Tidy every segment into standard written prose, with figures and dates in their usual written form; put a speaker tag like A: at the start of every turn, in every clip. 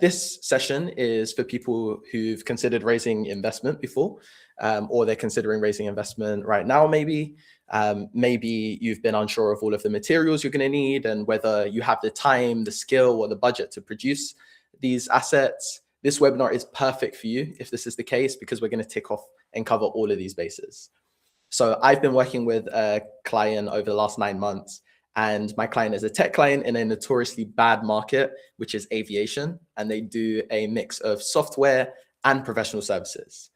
A: This session is for people who've considered raising investment before, or they're considering raising investment right now, maybe. Maybe you've been unsure of all of the materials you're going to need and whether you have the time, the skill, or the budget to produce these assets. This webinar is perfect for you if this is the case, because we're going to tick off and cover all of these bases. So I've been working with a client over the last 9 months, and my client is a tech client in a notoriously bad market, which is aviation, and they do a mix of software and professional services.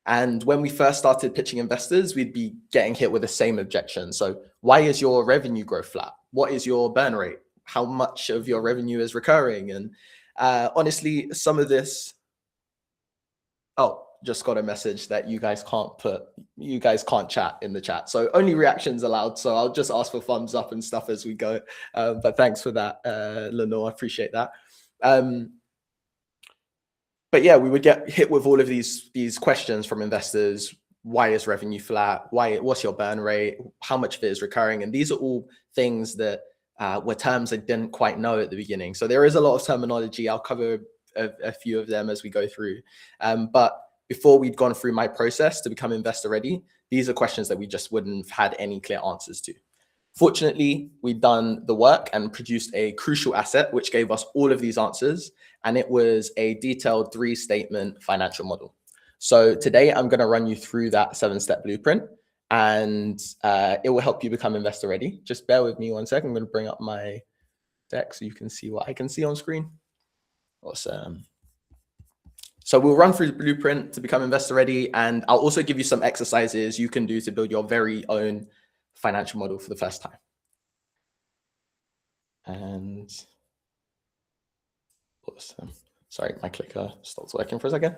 A: And when we first started pitching investors, we'd be getting hit with the same objection. So why is your revenue growth flat? What is your burn rate? How much of your revenue is recurring? And honestly, some of this, just got a message that you guys can't chat in the chat. So only reactions allowed. So I'll just ask for thumbs up and stuff as we go. But thanks for that, Lenore, I appreciate that. But yeah, we would get hit with all of these questions from investors. Why is revenue flat? What's your burn rate? How much of it is recurring? And these are all things that were terms I didn't quite know at the beginning. So there is a lot of terminology. I'll cover a few of them as we go through. But before we'd gone through my process to become investor ready, these are questions that we just wouldn't have had any clear answers to. Fortunately, we'd done the work and produced a crucial asset, which gave us all of these answers. And it was a detailed 3-statement financial model. So today I'm going to run you through that 7-step blueprint, and it will help you become investor ready. Just bear with me one second. I'm going to bring up my deck so you can see what I can see on screen. Awesome. So we'll run through the blueprint to become investor ready, and I'll also give you some exercises you can do to build your very own financial model for the first time. And awesome. Sorry, my clicker stopped working for a second.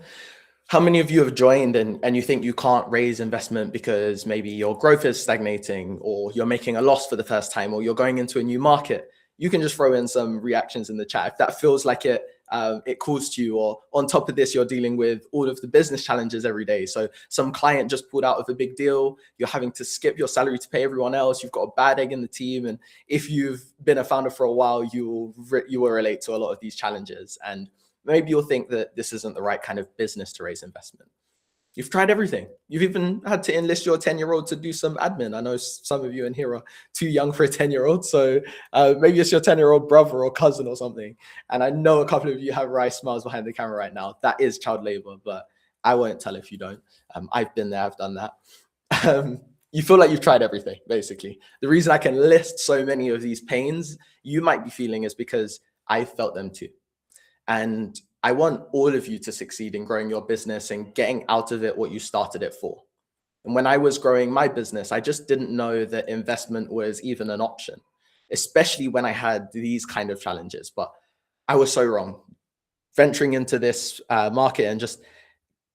A: How many of you have joined and you think you can't raise investment because maybe your growth is stagnating, or you're making a loss for the first time, or you're going into a new market? You can just throw in some reactions in the chat if that feels like it calls to you. Or on top of this, you're dealing with all of the business challenges every day. So some client just pulled out of a big deal. You're having to skip your salary to pay everyone else. You've got a bad egg in the team. And if you've been a founder for a while, you will relate to a lot of these challenges. And maybe you'll think that this isn't the right kind of business to raise investment. You've tried everything. You've even had to enlist your 10-year-old to do some admin. I know some of you in here are too young for a 10-year-old. So maybe it's your 10-year-old brother or cousin or something. And I know a couple of you have wry smiles behind the camera right now. That is child labor, but I won't tell if you don't. I've been there, I've done that. You feel like you've tried everything, basically. The reason I can list so many of these pains you might be feeling is because I felt them too. And I want all of you to succeed in growing your business and getting out of it what you started it for. And when I was growing my business, I just didn't know that investment was even an option, especially when I had these kind of challenges. But I was so wrong. Venturing into this market and just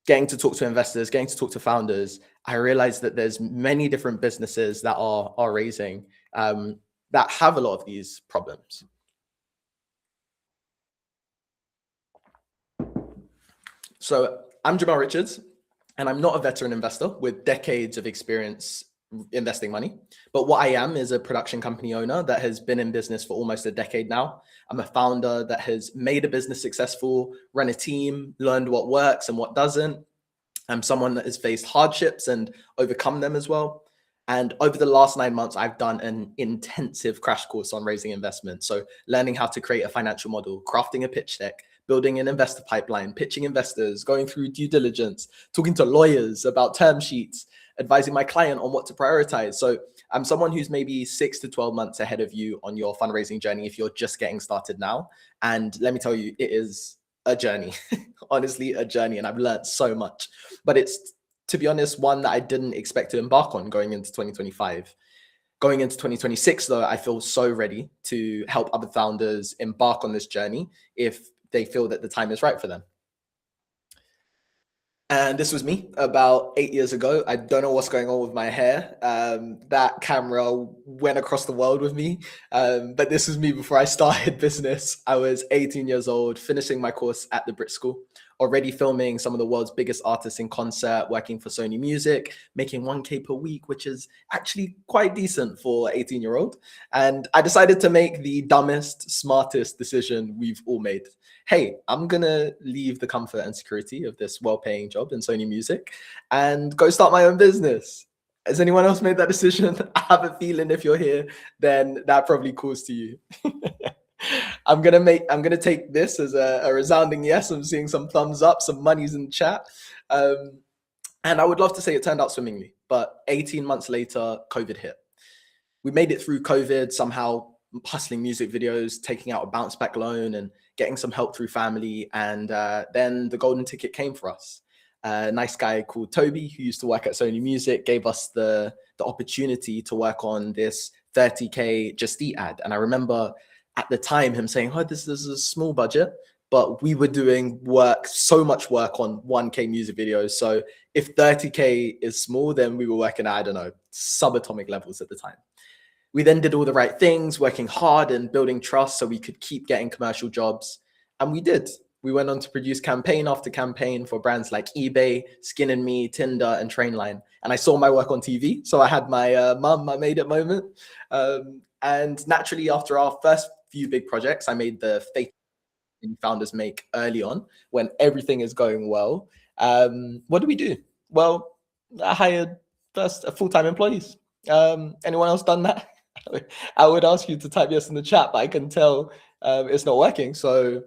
A: getting to talk to investors, getting to talk to founders, I realized that there's many different businesses that are raising that have a lot of these problems. So I'm Jemel Richards, and I'm not a veteran investor with decades of experience investing money. But what I am is a production company owner that has been in business for almost a decade now. I'm a founder that has made a business successful, run a team, learned what works and what doesn't. I'm someone that has faced hardships and overcome them as well. And over the last 9 months, I've done an intensive crash course on raising investment. So learning how to create a financial model, crafting a pitch deck, building an investor pipeline, pitching investors, going through due diligence, talking to lawyers about term sheets, advising my client on what to prioritize. So I'm someone who's maybe 6 to 12 months ahead of you on your fundraising journey if you're just getting started now. And let me tell you, it is a journey, honestly, a journey. And I've learned so much. But it's, to be honest, one that I didn't expect to embark on going into 2025. Going into 2026, though, I feel so ready to help other founders embark on this journey if they feel that the time is right for them. And this was me about 8 years ago. I don't know what's going on with my hair. That camera went across the world with me. But this was me before I started business. I was 18 years old, finishing my course at the Brit School. already filming some of the world's biggest artists in concert, working for Sony Music, making 1K per week, which is actually quite decent for an 18-year-old. And I decided to make the dumbest, smartest decision we've all made. Hey, I'm gonna leave the comfort and security of this well-paying job in Sony Music and go start my own business. Has anyone else made that decision? I have a feeling if you're here, then that probably calls to you. I'm gonna take this as a resounding yes. I'm seeing some thumbs up, some monies in the chat. And I would love to say it turned out swimmingly, but 18 months later, COVID hit. We made it through COVID, somehow hustling music videos, taking out a bounce back loan and getting some help through family. And then the golden ticket came for us. A nice guy called Toby, who used to work at Sony Music, gave us the opportunity to work on this 30K Just Eat ad. And I remember at the time him saying, oh, this is a small budget, but we were doing so much work on 1K music videos. So if 30K is small, then we were working at, I don't know, subatomic levels at the time. We then did all the right things, working hard and building trust so we could keep getting commercial jobs. And we did. We went on to produce campaign after campaign for brands like eBay, Skin and Me, Tinder, and Trainline. And I saw my work on TV. So I had my mum, I made it moment. And naturally, after our first few big projects, I made the fake founders make early on when everything is going well. What do we do? Well, I hired first full-time employees. Anyone else done that? I would ask you to type yes in the chat, but I can tell it's not working. So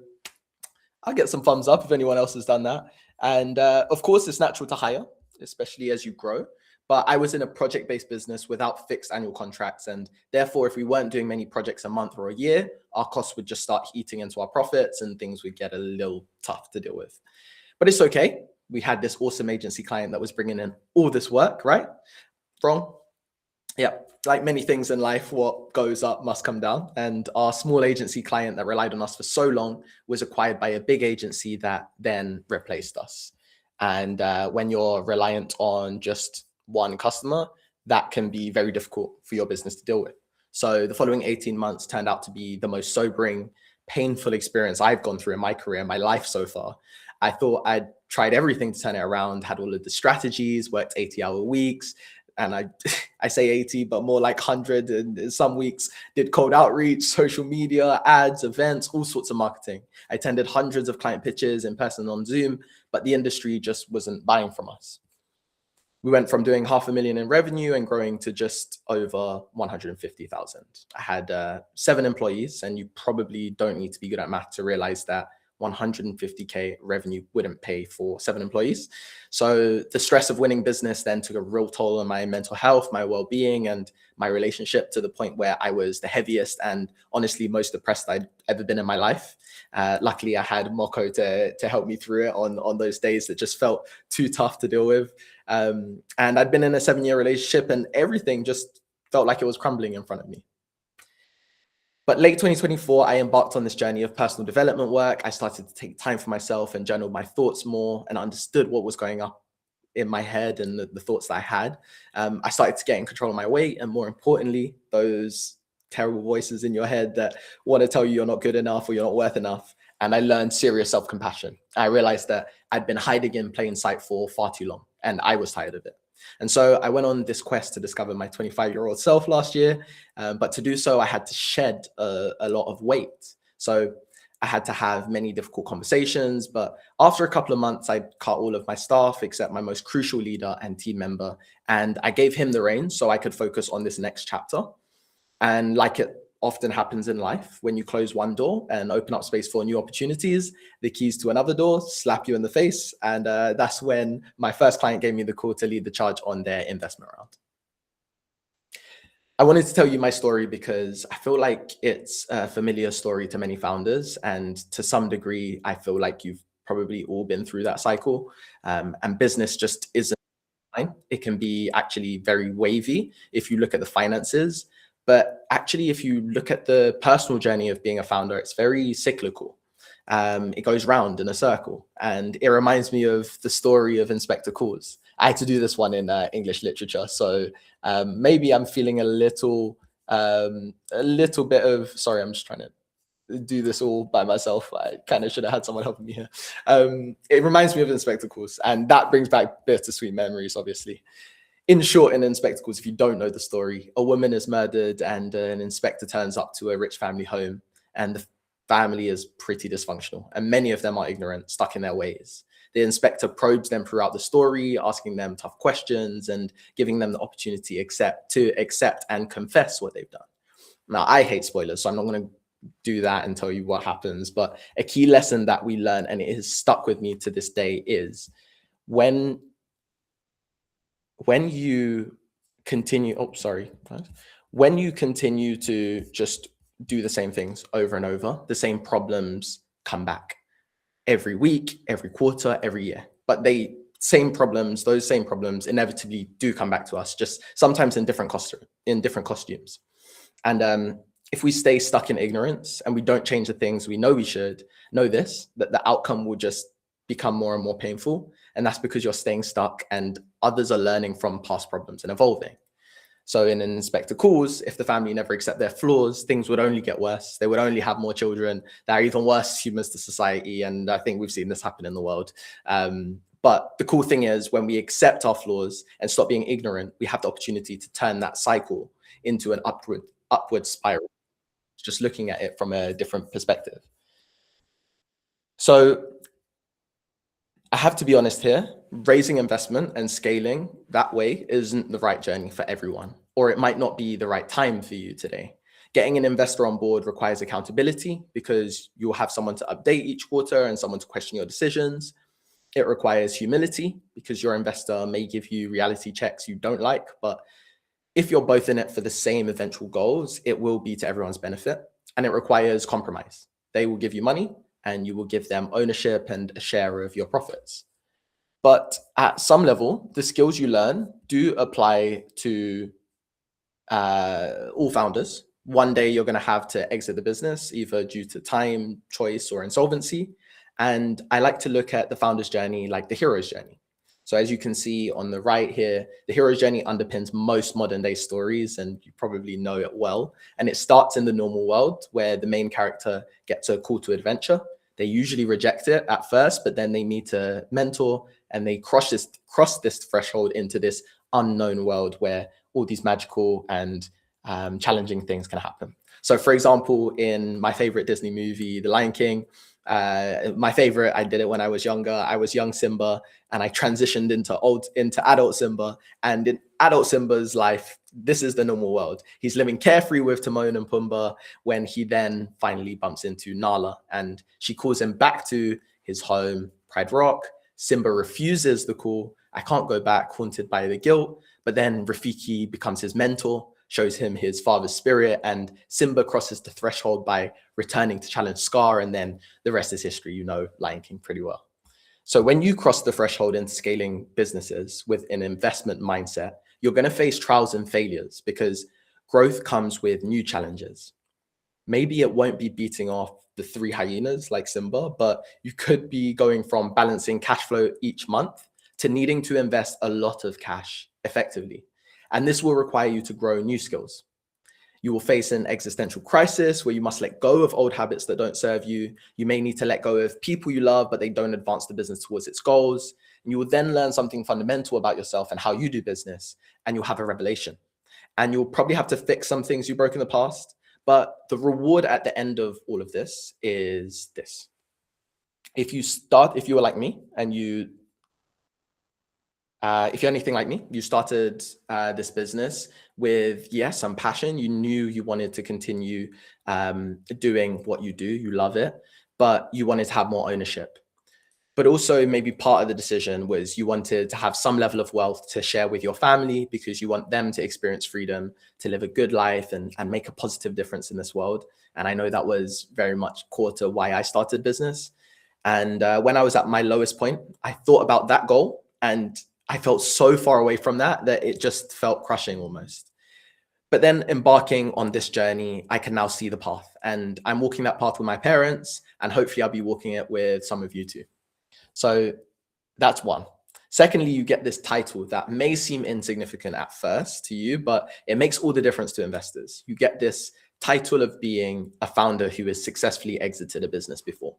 A: I'll get some thumbs up if anyone else has done that. And of course, it's natural to hire, especially as you grow. But I was in a project-based business without fixed annual contracts. And therefore, if we weren't doing many projects a month or a year, our costs would just start eating into our profits and things would get a little tough to deal with. But it's okay. We had this awesome agency client that was bringing in all this work, right? Wrong? Yeah. Like many things in life, what goes up must come down. And our small agency client that relied on us for so long was acquired by a big agency that then replaced us. And when you're reliant on just one customer, that can be very difficult for your business to deal with. So the following 18 months turned out to be the most sobering, painful experience I've gone through in my career, my life so far. I thought I'd tried everything to turn it around, had all of the strategies, worked 80-hour weeks. And I say 80, but more like 100. And some weeks did cold outreach, social media, ads, events, all sorts of marketing. I attended hundreds of client pitches in person on Zoom, but the industry just wasn't buying from us. We went from doing $500,000 in revenue and growing to just over 150,000. I had 7 employees, and you probably don't need to be good at math to realize that 150K revenue wouldn't pay for 7 employees. So the stress of winning business then took a real toll on my mental health, my well-being, and my relationship, to the point where I was the heaviest and honestly most depressed I'd ever been in my life. Luckily, I had Moko to help me through it on those days that just felt too tough to deal with. And I'd been in a 7-year relationship and everything just felt like it was crumbling in front of me. But late 2024, I embarked on this journey of personal development work. I started to take time for myself and journal my thoughts more, and understood what was going up in my head and the thoughts that I had. I started to get in control of my weight, and more importantly, those terrible voices in your head that want to tell you you're not good enough or you're not worth enough. And I learned serious self-compassion. I realized that I'd been hiding in plain sight for far too long, and I was tired of it. And so I went on this quest to discover my 25-year-old self last year. But to do so, I had to shed a lot of weight. So I had to have many difficult conversations. But after a couple of months, I cut all of my staff except my most crucial leader and team member. And I gave him the reins so I could focus on this next chapter. And like it often happens in life, when you close one door and open up space for new opportunities, the keys to another door slap you in the face. And that's when my first client gave me the call to lead the charge on their investment round. I wanted to tell you my story because I feel like it's a familiar story to many founders. And to some degree, I feel like you've probably all been through that cycle. And business just isn't fine. It can be actually very wavy if you look at the finances. But actually, if you look at the personal journey of being a founder, it's very cyclical. It goes round in a circle. And it reminds me of the story of Inspector Calls. I had to do this one in English literature. So maybe I'm feeling a little bit of, sorry, I'm just trying to do this all by myself. I kind of should have had someone helping me here. It reminds me of Inspector Calls, and that brings back bittersweet memories, obviously. In short, in Inspector Calls, if you don't know the story, a woman is murdered and an inspector turns up to a rich family home, and the family is pretty dysfunctional, and many of them are ignorant, stuck in their ways. The inspector probes them throughout the story, asking them tough questions and giving them the opportunity to accept and confess what they've done. Now, I hate spoilers, so I'm not going to do that and tell you what happens. But a key lesson that we learned, and it has stuck with me to this day, is when you continue, when you continue to just do the same things over and over, the same problems come back every week, every quarter, every year. But those same problems inevitably do come back to us, just sometimes in different costumes. And if we stay stuck in ignorance and we don't change the things we know we should, that the outcome will just become more and more painful. And that's because you're staying stuck and others are learning from past problems and evolving. So in an Inspector Calls, if the family never accept their flaws, things would only get worse. They would only have more children that are even worse humans to society. And I think we've seen this happen in the world. But the cool thing is when we accept our flaws and stop being ignorant, we have the opportunity to turn that cycle into an upward spiral, just looking at it from a different perspective. So I have to be honest here, raising investment and scaling that way isn't the right journey for everyone, or it might not be the right time for you today. Getting an investor on board requires accountability because you'll have someone to update each quarter and someone to question your decisions. It requires humility because your investor may give you reality checks you don't like, but if you're both in it for the same eventual goals, it will be to everyone's benefit. And it requires compromise. They will give you money and you will give them ownership and a share of your profits. But at some level, the skills you learn do apply to all founders. One day you're going to have to exit the business, either due to time, choice, or insolvency. And I like to look at the founder's journey like the hero's journey. So as you can see on the right here, the hero's journey underpins most modern day stories, and you probably know it well. And it starts in the normal world where the main character gets a call to adventure. They usually reject it at first, but then they meet a mentor and they cross this threshold into this unknown world where all these magical and challenging things can happen. So for example, in my favorite Disney movie, The Lion King, my favorite, I did it when I was younger. I was young Simba and I transitioned into adult Simba. And in adult Simba's life, this is the normal world. He's living carefree with Timon and Pumbaa when he then finally bumps into Nala and she calls him back to his home, Pride Rock. Simba refuses the call. I can't go back, haunted by the guilt. But then Rafiki becomes his mentor, shows him his father's spirit, and Simba crosses the threshold by returning to challenge Scar, and then the rest is history. You know Lion King pretty well. So when you cross the threshold into scaling businesses with an investment mindset, you're going to face trials and failures because growth comes with new challenges. Maybe it won't be beating off the 3 hyenas like Simba, but you could be going from balancing cash flow each month to needing to invest a lot of cash effectively. And this will require you to grow new skills. You will face an existential crisis where you must let go of old habits that don't serve you. You may need to let go of people you love, but they don't advance the business towards its goals. And you will then learn something fundamental about yourself and how you do business, and you'll have a revelation. And you'll probably have to fix some things you broke in the past. But the reward at the end of all of this is this. If you were like me and if you're anything like me, you started this business with, yes, some passion. You knew you wanted to continue doing what you do. You love it, but you wanted to have more ownership. But also maybe part of the decision was you wanted to have some level of wealth to share with your family because you want them to experience freedom, to live a good life and make a positive difference in this world. And I know that was very much core to why I started business. And when I was at my lowest point, I thought about that goal and I felt so far away from that it just felt crushing almost. But then embarking on this journey, I can now see the path and I'm walking that path with my parents and hopefully I'll be walking it with some of you too. So that's one. Secondly, you get this title that may seem insignificant at first to you, but it makes all the difference to investors. You get this title of being a founder who has successfully exited a business before.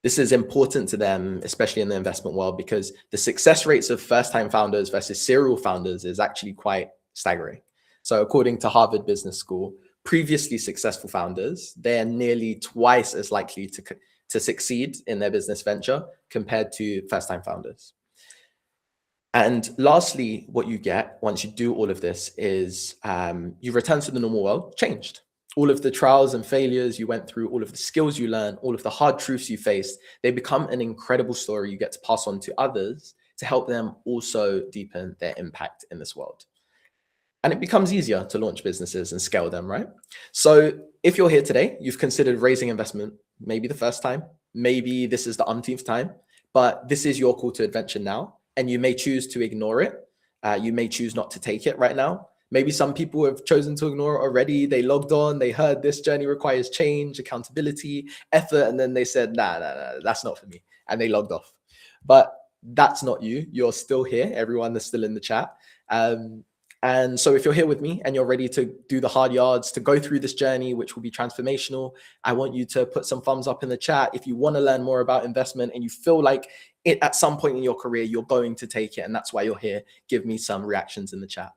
A: This is important to them, especially in the investment world, because the success rates of first-time founders versus serial founders is actually quite staggering. So according to Harvard Business School, previously successful founders, they're nearly twice as likely to succeed in their business venture compared to first-time founders. And lastly, what you get once you do all of this is you return to the normal world changed. All of the trials and failures you went through, all of the skills you learned, all of the hard truths you faced, they become an incredible story you get to pass on to others to help them also deepen their impact in this world. And it becomes easier to launch businesses and scale them, right? So if you're here today, you've considered raising investment, maybe the first time, maybe this is the umpteenth time, but this is your call to adventure now. And you may choose to ignore it. You may choose not to take it right now. Maybe some people have chosen to ignore it already. They logged on, they heard this journey requires change, accountability, effort, and then they said, nah, that's not for me. And they logged off. But that's not you. You're still here. Everyone is still in the chat. And so if you're here with me and you're ready to do the hard yards, to go through this journey, which will be transformational, I want you to put some thumbs up in the chat. If you want to learn more about investment and you feel like it at some point in your career, you're going to take it, and that's why you're here, give me some reactions in the chat.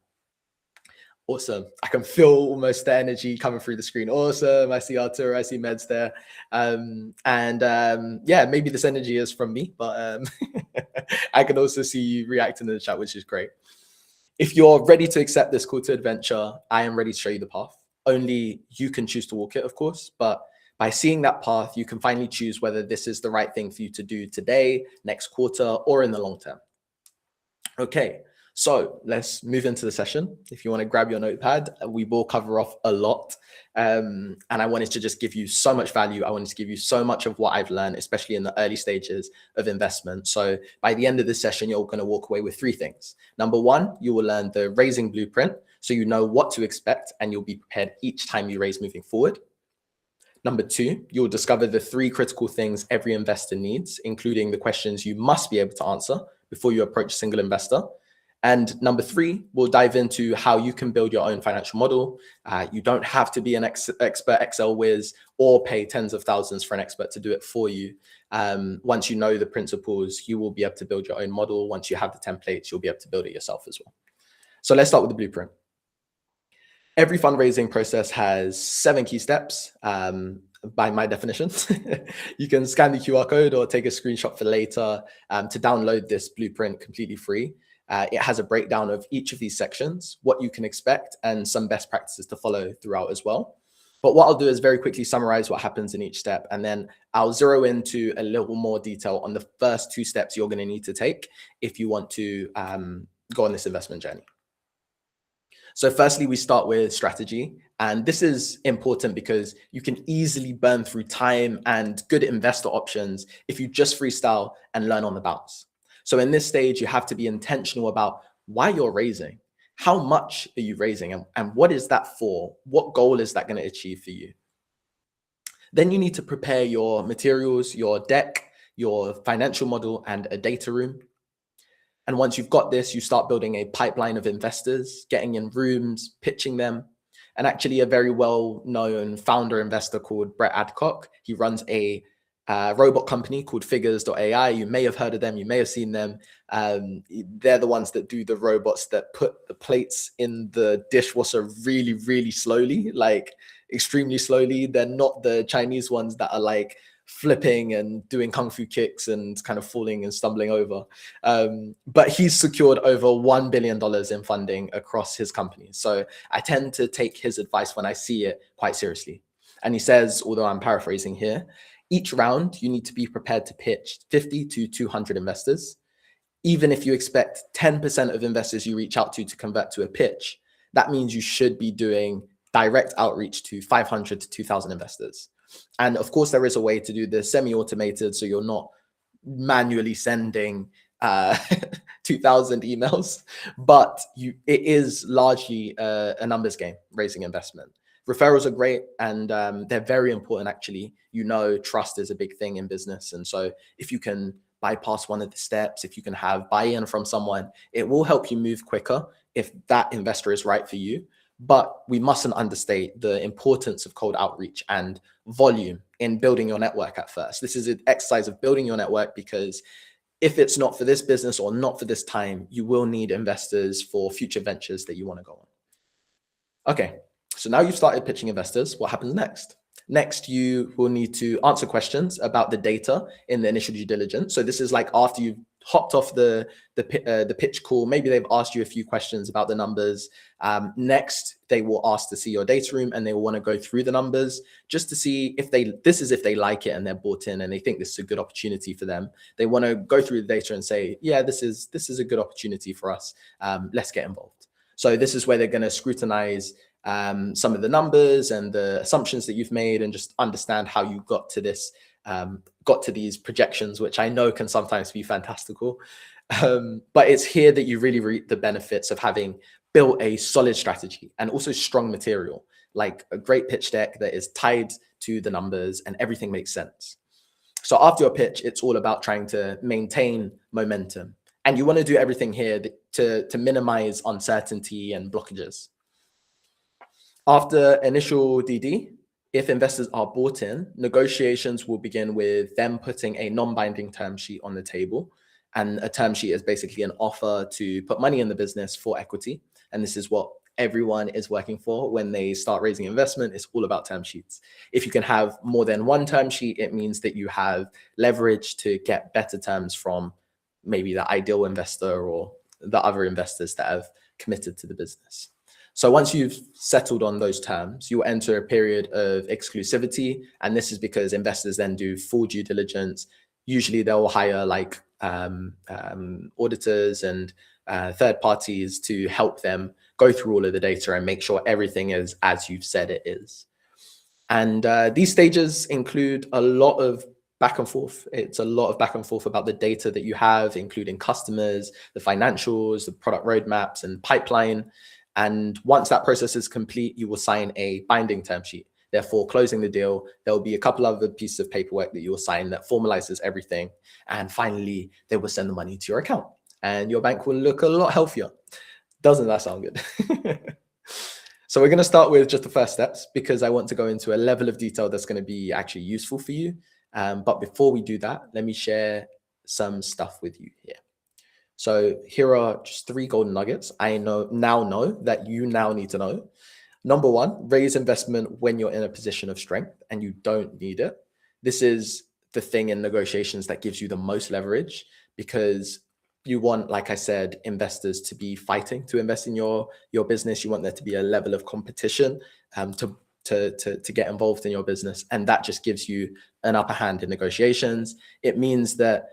A: Awesome. I can feel almost the energy coming through the screen. Awesome. I see Artur, I see Meds there. Yeah, maybe this energy is from me, but I can also see you reacting in the chat, which is great. If you're ready to accept this call to adventure, I am ready to show you the path. Only you can choose to walk it, of course, but by seeing that path, you can finally choose whether this is the right thing for you to do today, next quarter, or in the long term. Okay, so let's move into the session. If you want to grab your notepad, we will cover off a lot. And I wanted to just give you so much value. I wanted to give you so much of what I've learned, especially in the early stages of investment. So by the end of this session, you're going to walk away with 3 things. Number 1, you will learn the raising blueprint, so you know what to expect and you'll be prepared each time you raise moving forward. Number 2, you'll discover the 3 critical things every investor needs, including the questions you must be able to answer before you approach a single investor. And number 3, we'll dive into how you can build your own financial model. You don't have to be an expert Excel whiz or pay tens of thousands for an expert to do it for you. Once you know the principles, you will be able to build your own model. Once you have the templates, you'll be able to build it yourself as well. So let's start with the blueprint. Every fundraising process has 7 key steps. By my definition. You can scan the QR code or take a screenshot for later to download this blueprint completely free. It has a breakdown of each of these sections, what you can expect, and some best practices to follow throughout as well. But what I'll do is very quickly summarize what happens in each step, and then I'll zero into a little more detail on the first 2 steps you're going to need to take if you want to go on this investment journey. So firstly, we start with strategy. And this is important because you can easily burn through time and good investor options if you just freestyle and learn on the bounce. So in this stage, you have to be intentional about why you're raising. How much are you raising and what is that for? What goal is that going to achieve for you? Then you need to prepare your materials, your deck, your financial model, and a data room. And once you've got this, you start building a pipeline of investors, getting in rooms, pitching them. And actually a very well-known founder investor called Brett Adcock, he runs a robot company called Figures.ai. You may have heard of them. You may have seen them. They're the ones that do the robots that put the plates in the dishwasher really, really slowly, like extremely slowly. They're not the Chinese ones that are like flipping and doing kung fu kicks and kind of falling and stumbling over. But he's secured over $1 billion in funding across his company. So I tend to take his advice when I see it quite seriously. And he says, although I'm paraphrasing here, each round you need to be prepared to pitch 50 to 200 investors. Even if you expect 10% of investors you reach out to convert to a pitch, that means you should be doing direct outreach to 500 to 2,000 investors. And of course, there is a way to do this semi-automated, so you're not manually sending 2,000 emails, but it is largely a numbers game, raising investment. Referrals are great, and they're very important, actually. You know, trust is a big thing in business. And so if you can bypass one of the steps, if you can have buy-in from someone, it will help you move quicker if that investor is right for you. But we mustn't understate the importance of cold outreach and volume in building your network at first. This is an exercise of building your network, because if it's not for this business or not for this time, you will need investors for future ventures that you want to go on. Okay, so now you've started pitching investors. What happens next? Next, you will need to answer questions about the data in the initial due diligence. So this is like after you've hopped off the pitch call, maybe they've asked you a few questions about the numbers. Next, they will ask to see your data room, and they will want to go through the numbers just to see if they like it and they're bought in and they think this is a good opportunity for them. They want to go through the data and say, yeah, this is a good opportunity for us. Let's get involved. So this is where they're going to scrutinize some of the numbers and the assumptions that you've made, and just understand how you got to this, got to these projections, which I know can sometimes be fantastical. But it's here that you really reap the benefits of having built a solid strategy and also strong material, like a great pitch deck that is tied to the numbers and everything makes sense. So after your pitch, it's all about trying to maintain momentum. And you want to do everything here to minimize uncertainty and blockages. After initial DD, if investors are bought in, negotiations will begin with them putting a non-binding term sheet on the table. And a term sheet is basically an offer to put money in the business for equity. And this is what everyone is working for when they start raising investment. It's all about term sheets. If you can have more than one term sheet, it means that you have leverage to get better terms from maybe the ideal investor or the other investors that have committed to the business. So once you've settled on those terms, you will enter a period of exclusivity. And this is because investors then do full due diligence. Usually they'll hire like auditors and third parties to help them go through all of the data and make sure everything is as you've said it is. And these stages include a lot of back and forth. It's a lot of back and forth about the data that you have, including customers, the financials, the product roadmaps and pipeline. And once that process is complete, you will sign a binding term sheet. Therefore, closing the deal, there will be a couple other pieces of paperwork that you will sign that formalizes everything. And finally, they will send the money to your account and your bank will look a lot healthier. Doesn't that sound good? So we're going to start with just the first steps, because I want to go into a level of detail that's going to be actually useful for you. But before we do that, let me share some stuff with you here. So here are just 3 golden nuggets I now know that you now need to know. Number 1, raise investment when you're in a position of strength and you don't need it. This is the thing in negotiations that gives you the most leverage, because you want, like I said, investors to be fighting to invest in your business. You want there to be a level of competition to get involved in your business. And that just gives you an upper hand in negotiations. It means that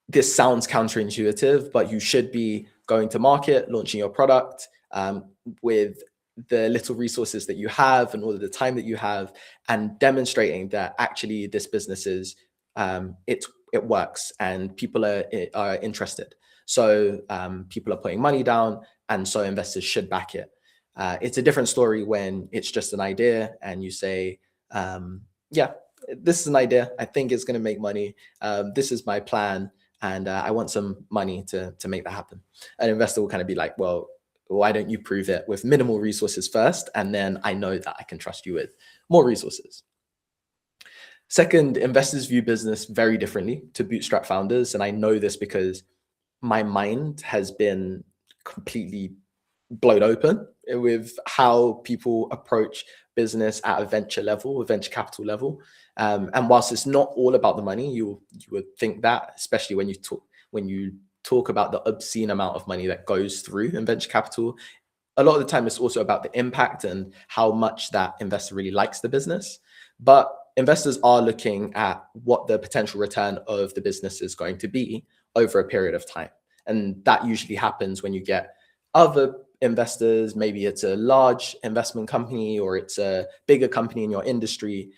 A: this sounds counterintuitive, but you should be going to market, launching your product with the little resources that you have and all of the time that you have, and demonstrating that actually this business is, it works and people are interested. So people are putting money down, and so investors should back it. It's a different story when it's just an idea and you say, yeah, this is an idea. I think it's going to make money. This is my plan. And I want some money to make that happen. An investor will kind of be like, well, why don't you prove it with minimal resources first? And then I know that I can trust you with more resources. Second, investors view business very differently to bootstrap founders. And I know this because my mind has been completely blown open with how people approach business at a venture level, a venture capital level. And whilst it's not all about the money, you would think that, especially when you talk about the obscene amount of money that goes through in venture capital, a lot of the time it's also about the impact and how much that investor really likes the business. But investors are looking at what the potential return of the business is going to be over a period of time. And that usually happens when you get other investors, maybe it's a large investment company or it's a bigger company in your industry,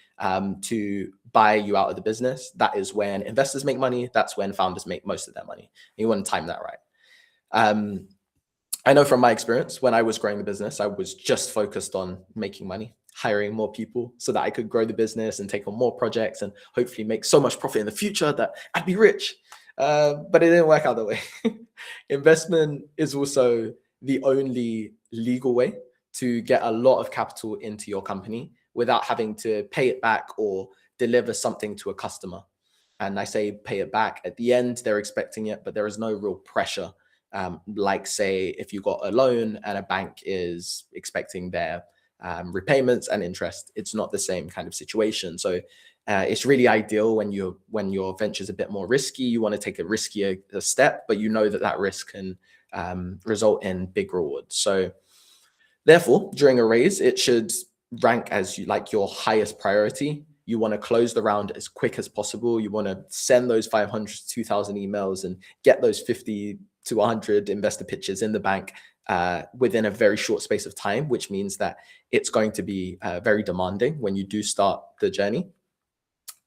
A: to buy you out of the business. That is when investors make money. That's when founders make most of their money. You want to time that right. I know from my experience, when I was growing the business, I was just focused on making money, hiring more people so that I could grow the business and take on more projects and hopefully make so much profit in the future that I'd be rich. But it didn't work out that way. Investment is also the only legal way to get a lot of capital into your company without having to pay it back or deliver something to a customer. And I say pay it back at the end, they're expecting it, but there is no real pressure. Like say, if you got a loan and a bank is expecting their repayments and interest, it's not the same kind of situation. So it's really ideal when your venture is a bit more risky. You want to take a riskier step, but you know that risk can result in big rewards. So therefore, during a raise, it should rank as your highest priority. You want to close the round as quick as possible. You want to send those 500 to 2,000 emails and get those 50 to 100 investor pitches in the bank within a very short space of time, which means that it's going to be very demanding when you do start the journey.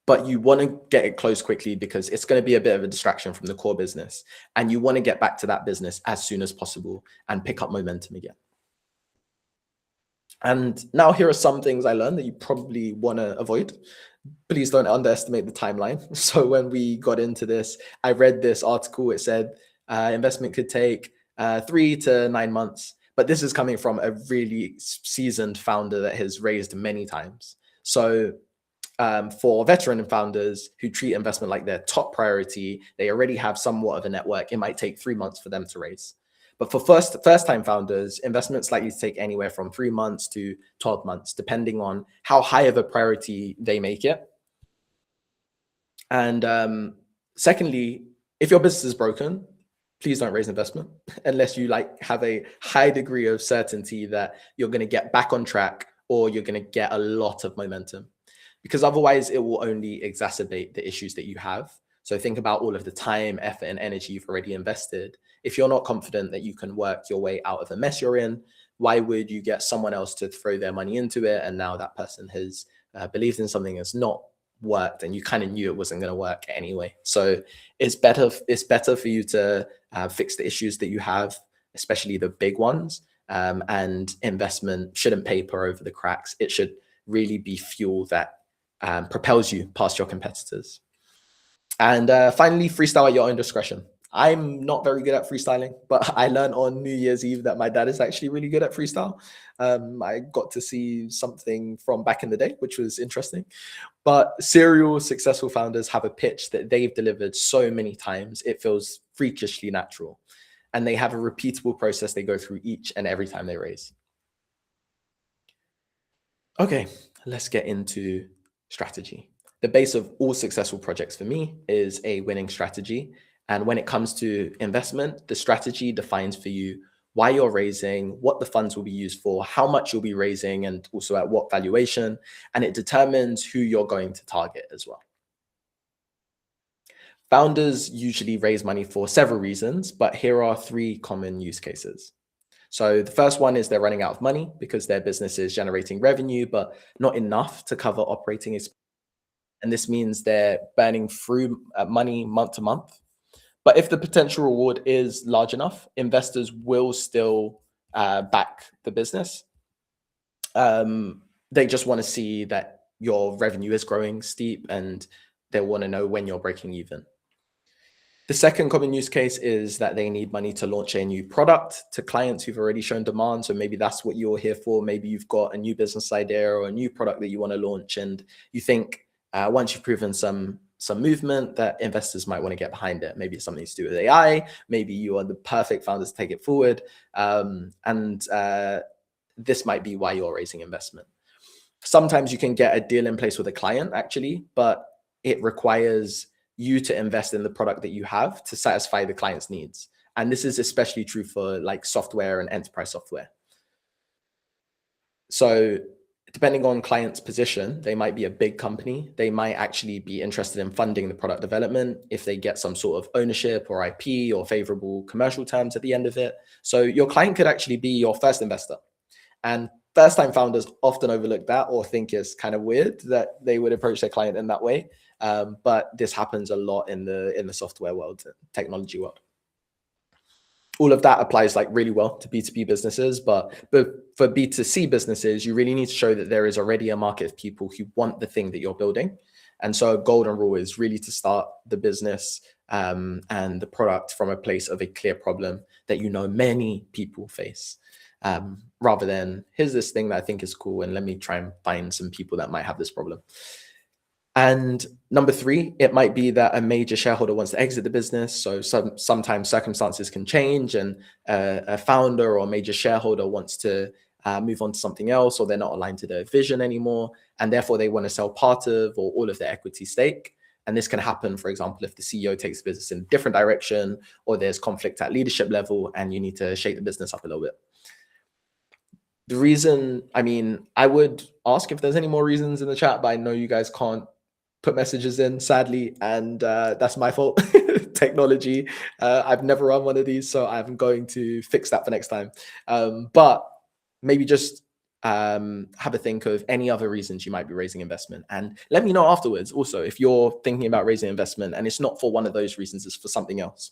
A: But you want to get it closed quickly because it's going to be a bit of a distraction from the core business. And you want to get back to that business as soon as possible and pick up momentum again. And now here are some things I learned that you probably want to avoid. Please don't underestimate the timeline. So when we got into this, I read this article. It said investment could take 3 to 9 months. But this is coming from a really seasoned founder that has raised many times. So for veteran founders who treat investment like their top priority, they already have somewhat of a network. It might take 3 months for them to raise. But for first-time founders, investment's likely to take anywhere from 3 months to 12 months, depending on how high of a priority they make it. And secondly, if your business is broken, please don't raise investment unless you have a high degree of certainty that you're going to get back on track or you're going to get a lot of momentum, because otherwise it will only exacerbate the issues that you have. So think about all of the time, effort, and energy you've already invested. If you're not confident that you can work your way out of the mess you're in, why would you get someone else to throw their money into it? And now that person has believed in something that's not worked, and you kind of knew it wasn't going to work anyway. So it's better for you to fix the issues that you have, especially the big ones. And investment shouldn't paper over the cracks. It should really be fuel that propels you past your competitors. And finally, freestyle at your own discretion. I'm not very good at freestyling, but I learned on New Year's Eve that my dad is actually really good at freestyle. I got to see something from back in the day, which was interesting. But serial successful founders have a pitch that they've delivered so many times, it feels freakishly natural. And they have a repeatable process they go through each and every time they raise. Okay, let's get into strategy. The base of all successful projects for me is a winning strategy. And when it comes to investment, the strategy defines for you why you're raising, what the funds will be used for, how much you'll be raising, and also at what valuation. And it determines who you're going to target as well. Founders usually raise money for several reasons, but here are 3 common use cases. So the first one is they're running out of money because their business is generating revenue, but not enough to cover operating expenses. And this means they're burning through money month to month. But if the potential reward is large enough, investors will still back the business. They just want to see that your revenue is growing steep, and they want to know when you're breaking even. The second common use case is that they need money to launch a new product to clients who've already shown demand. So maybe that's what you're here for. Maybe you've got a new business idea or a new product that you want to launch, and you think once you've proven some movement that investors might want to get behind it. Maybe it's something to do with AI. Maybe you are the perfect founder to take it forward. This might be why you're raising investment. Sometimes you can get a deal in place with a client actually, but it requires you to invest in the product that you have to satisfy the client's needs. And this is especially true for software and enterprise software. So depending on client's position, they might be a big company. They might actually be interested in funding the product development if they get some sort of ownership or IP or favorable commercial terms at the end of it. So your client could actually be your first investor. And first-time founders often overlook that or think it's kind of weird that they would approach their client in that way. But this happens a lot in the software world, technology world. All of that applies really well to B2B businesses, but for B2C businesses, you really need to show that there is already a market of people who want the thing that you're building. And so a golden rule is really to start the business and the product from a place of a clear problem that many people face. rather than here's this thing that I think is cool and let me try and find some people that might have this problem. And number three, it might be that a major shareholder wants to exit the business. So sometimes circumstances can change and a founder or major shareholder wants to move on to something else, or they're not aligned to their vision anymore. And therefore they want to sell part of or all of their equity stake. And this can happen, for example, if the CEO takes the business in a different direction, or there's conflict at leadership level and you need to shake the business up a little bit. The reason, I mean, I would ask if there's any more reasons in the chat, but I know you guys can't put messages in, sadly, and that's my fault. Technology. I've never run one of these, so I'm going to fix that for next time. But maybe just have a think of any other reasons you might be raising investment, and let me know afterwards also if you're thinking about raising investment and it's not for one of those reasons, it's for something else.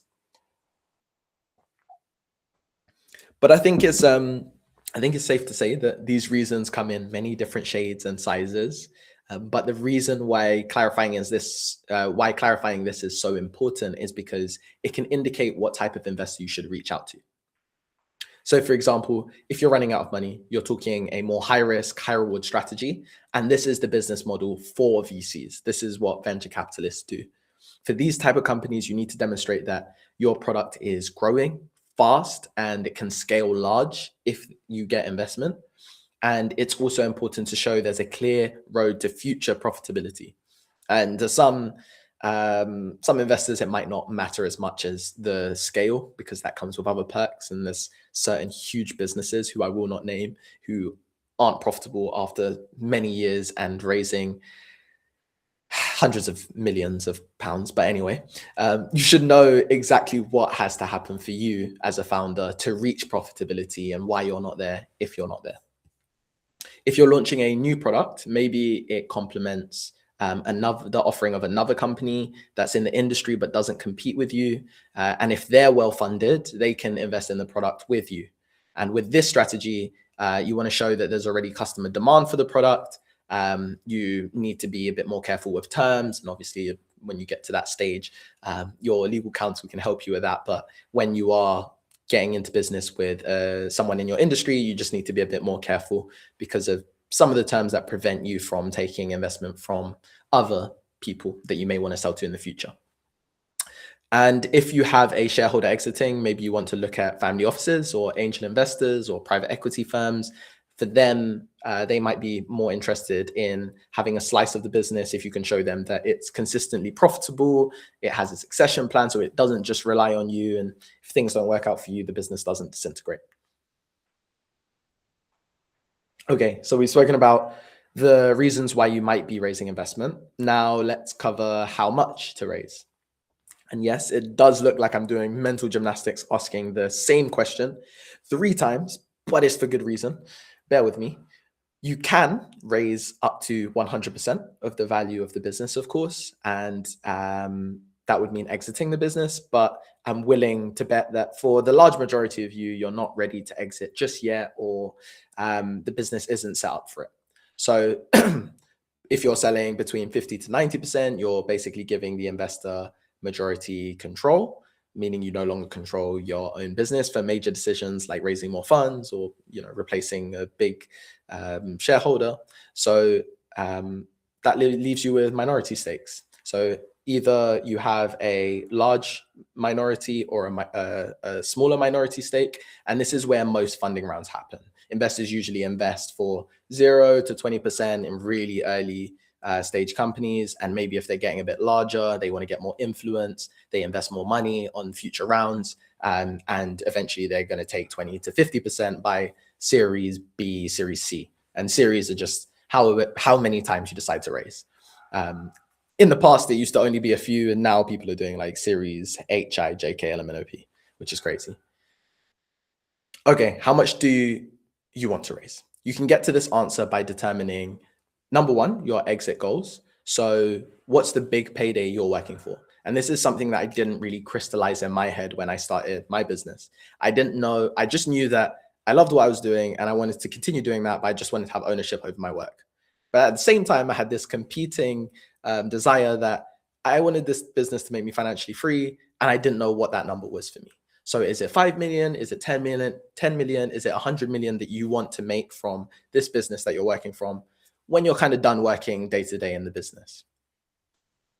A: But I think it's safe to say that these reasons come in many different shades and sizes. But the reason why clarifying this is so important is because it can indicate what type of investor you should reach out to. So for example, if you're running out of money, you're talking a more high risk, high reward strategy. And this is the business model for VCs. This is what venture capitalists do. For these type of companies, you need to demonstrate that your product is growing fast and it can scale large if you get investment. And it's also important to show there's a clear road to future profitability. And to some investors, it might not matter as much as the scale because that comes with other perks. And there's certain huge businesses who I will not name who aren't profitable after many years and raising hundreds of millions of pounds. But anyway, you should know exactly what has to happen for you as a founder to reach profitability and why you're not there if you're not there. If you're launching a new product, maybe it complements the offering of another company that's in the industry but doesn't compete with you. And if they're well funded, they can invest in the product with you. And with this strategy, you want to show that there's already customer demand for the product. You need to be a bit more careful with terms. And obviously, when you get to that stage, your legal counsel can help you with that. But when you are getting into business with someone in your industry, you just need to be a bit more careful because of some of the terms that prevent you from taking investment from other people that you may want to sell to in the future. And if you have a shareholder exiting, maybe you want to look at family offices or angel investors or private equity firms. For them, they might be more interested in having a slice of the business if you can show them that it's consistently profitable, it has a succession plan, so it doesn't just rely on you, and if things don't work out for you, the business doesn't disintegrate. Okay, so we've spoken about the reasons why you might be raising investment. Now let's cover how much to raise. And yes, it does look like I'm doing mental gymnastics asking the same question 3 times, but it's for good reason. Bear with me. You can raise up to 100% of the value of the business, of course, and that would mean exiting the business. But I'm willing to bet that for the large majority of you, you're not ready to exit just yet, or the business isn't set up for it. So if you're selling between 50 to 90%, you're basically giving the investor majority control, meaning you no longer control your own business for major decisions like raising more funds or replacing a big shareholder. So that leaves you with minority stakes. So either you have a large minority or a smaller minority stake, and this is where most funding rounds happen. Investors usually invest for 0 to 20% in really early stage companies, and maybe if they're getting a bit larger, they want to get more influence, they invest more money on future rounds, and eventually they're going to take 20 to 50% by Series B, Series C. And series are just how many times you decide to raise. In the past, it used to only be a few, and now people are doing like Series H, I, J, K, L, M, N, O, P, which is crazy. Okay, how much do you want to raise? You can get to this answer by determining, number one, your exit goals. So what's the big payday you're working for? And this is something that I didn't really crystallize in my head when I started my business. I didn't know, I just knew that I loved what I was doing and I wanted to continue doing that, but I just wanted to have ownership over my work. But at the same time, I had this competing desire that I wanted this business to make me financially free, and I didn't know what that number was for me. So is it 5 million? Is it 10 million? 10 million? Is it 100 million that you want to make from this business that you're working from when you're kind of done working day to day in the business?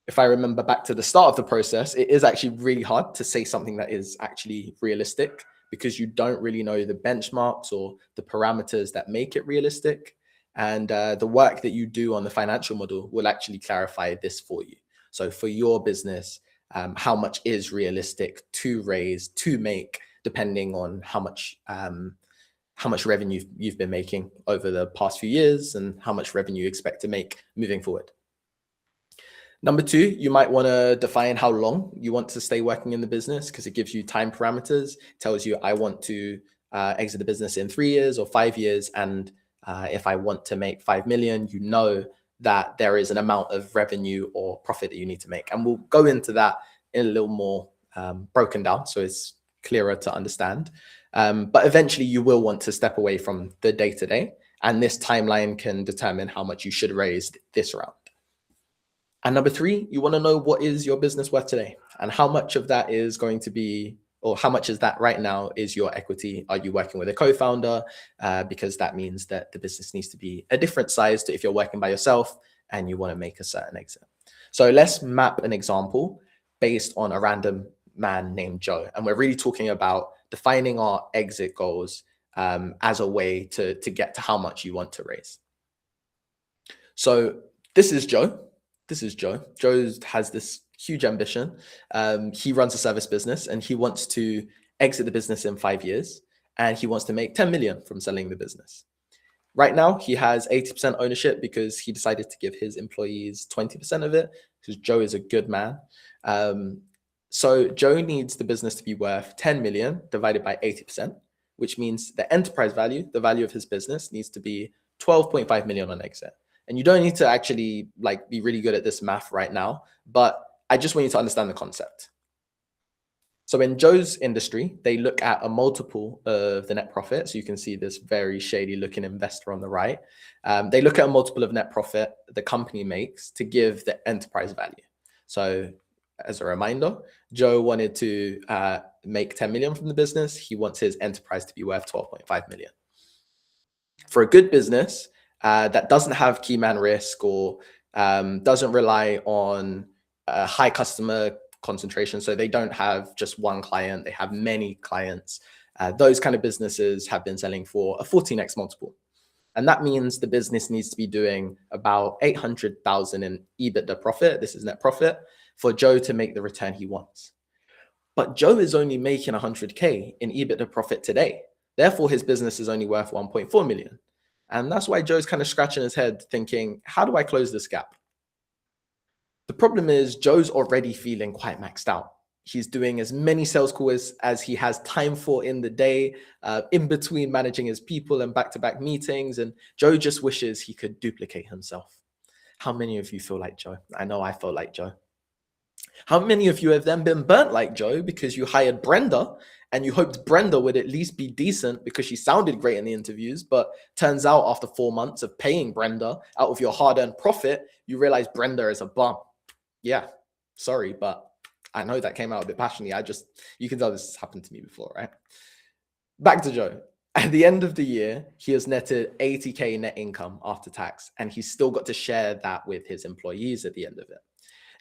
A: If I remember back to the start of the process, it is actually really hard to say something that is actually realistic because you don't really know the benchmarks or the parameters that make it realistic. And the work that you do on the financial model will actually clarify this for you. So for your business, how much is realistic to raise, to make, depending on how much revenue you've been making over the past few years and how much revenue you expect to make moving forward. Number two, you might want to define how long you want to stay working in the business because it gives you time parameters, tells you I want to exit the business in 3 years or 5 years. And if I want to make 5 million, you know that there is an amount of revenue or profit that you need to make. And we'll go into that in a little more broken down so it's clearer to understand. But eventually you will want to step away from the day-to-day, and this timeline can determine how much you should raise this round. And number three, you want to know what is your business worth today and how much of that is going to be, or how much is that right now is your equity? Are you working with a co-founder? Because that means that the business needs to be a different size to if you're working by yourself and you want to make a certain exit. So let's map an example based on a random man named Joe. And we're really talking about defining our exit goals as a way to get to how much you want to raise. So this is Joe. This is Joe. Joe has this huge ambition. He runs a service business and he wants to exit the business in 5 years. And he wants to make 10 million from selling the business. Right now, he has 80% ownership because he decided to give his employees 20% of it because Joe is a good man. So Joe needs the business to be worth 10 million divided by 80%, which means the enterprise value, the value of his business, needs to be 12.5 million on exit. And you don't need to actually be really good at this math right now, but I just want you to understand the concept. So in Joe's industry, they look at a multiple of the net profit. So you can see this very shady looking investor on the right. They look at a multiple of net profit the company makes to give the enterprise value. So as a reminder, Joe wanted to make 10 million from the business. He wants his enterprise to be worth 12.5 million. For a good business, that doesn't have key man risk or doesn't rely on high customer concentration. So they don't have just one client, they have many clients. Those kind of businesses have been selling for a 14x multiple. And that means the business needs to be doing about 800,000 in EBITDA profit. This is net profit for Joe to make the return he wants. But Joe is only making 100K in EBITDA profit today. Therefore, his business is only worth 1.4 million. And that's why Joe's kind of scratching his head thinking, how do I close this gap? The problem is Joe's already feeling quite maxed out. He's doing as many sales calls as he has time for in the day, in between managing his people and back-to-back meetings. And Joe just wishes he could duplicate himself. How many of you feel like Joe? I know I felt like Joe. How many of you have then been burnt like Joe because you hired Brenda and you hoped Brenda would at least be decent because she sounded great in the interviews, but turns out after 4 months of paying Brenda out of your hard-earned profit, you realize Brenda is a bum. Yeah, sorry, but I know that came out a bit passionately. You can tell this has happened to me before, right? Back to Joe. At the end of the year, he has netted 80K net income after tax, and he's still got to share that with his employees at the end of it.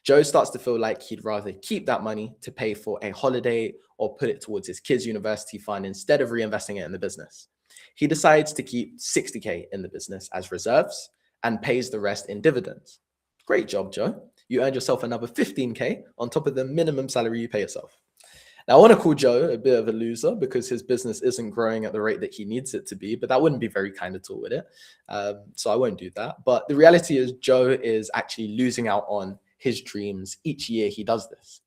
A: Joe starts to feel like he'd rather keep that money to pay for a holiday or put it towards his kids' university fund instead of reinvesting it in the business. He decides to keep 60K in the business as reserves and pays the rest in dividends. Great job, Joe. You earned yourself another 15K on top of the minimum salary you pay yourself. Now, I want to call Joe a bit of a loser because his business isn't growing at the rate that he needs it to be, but that wouldn't be very kind at all with it. So I won't do that. But the reality is Joe is actually losing out on his dreams each year he does this.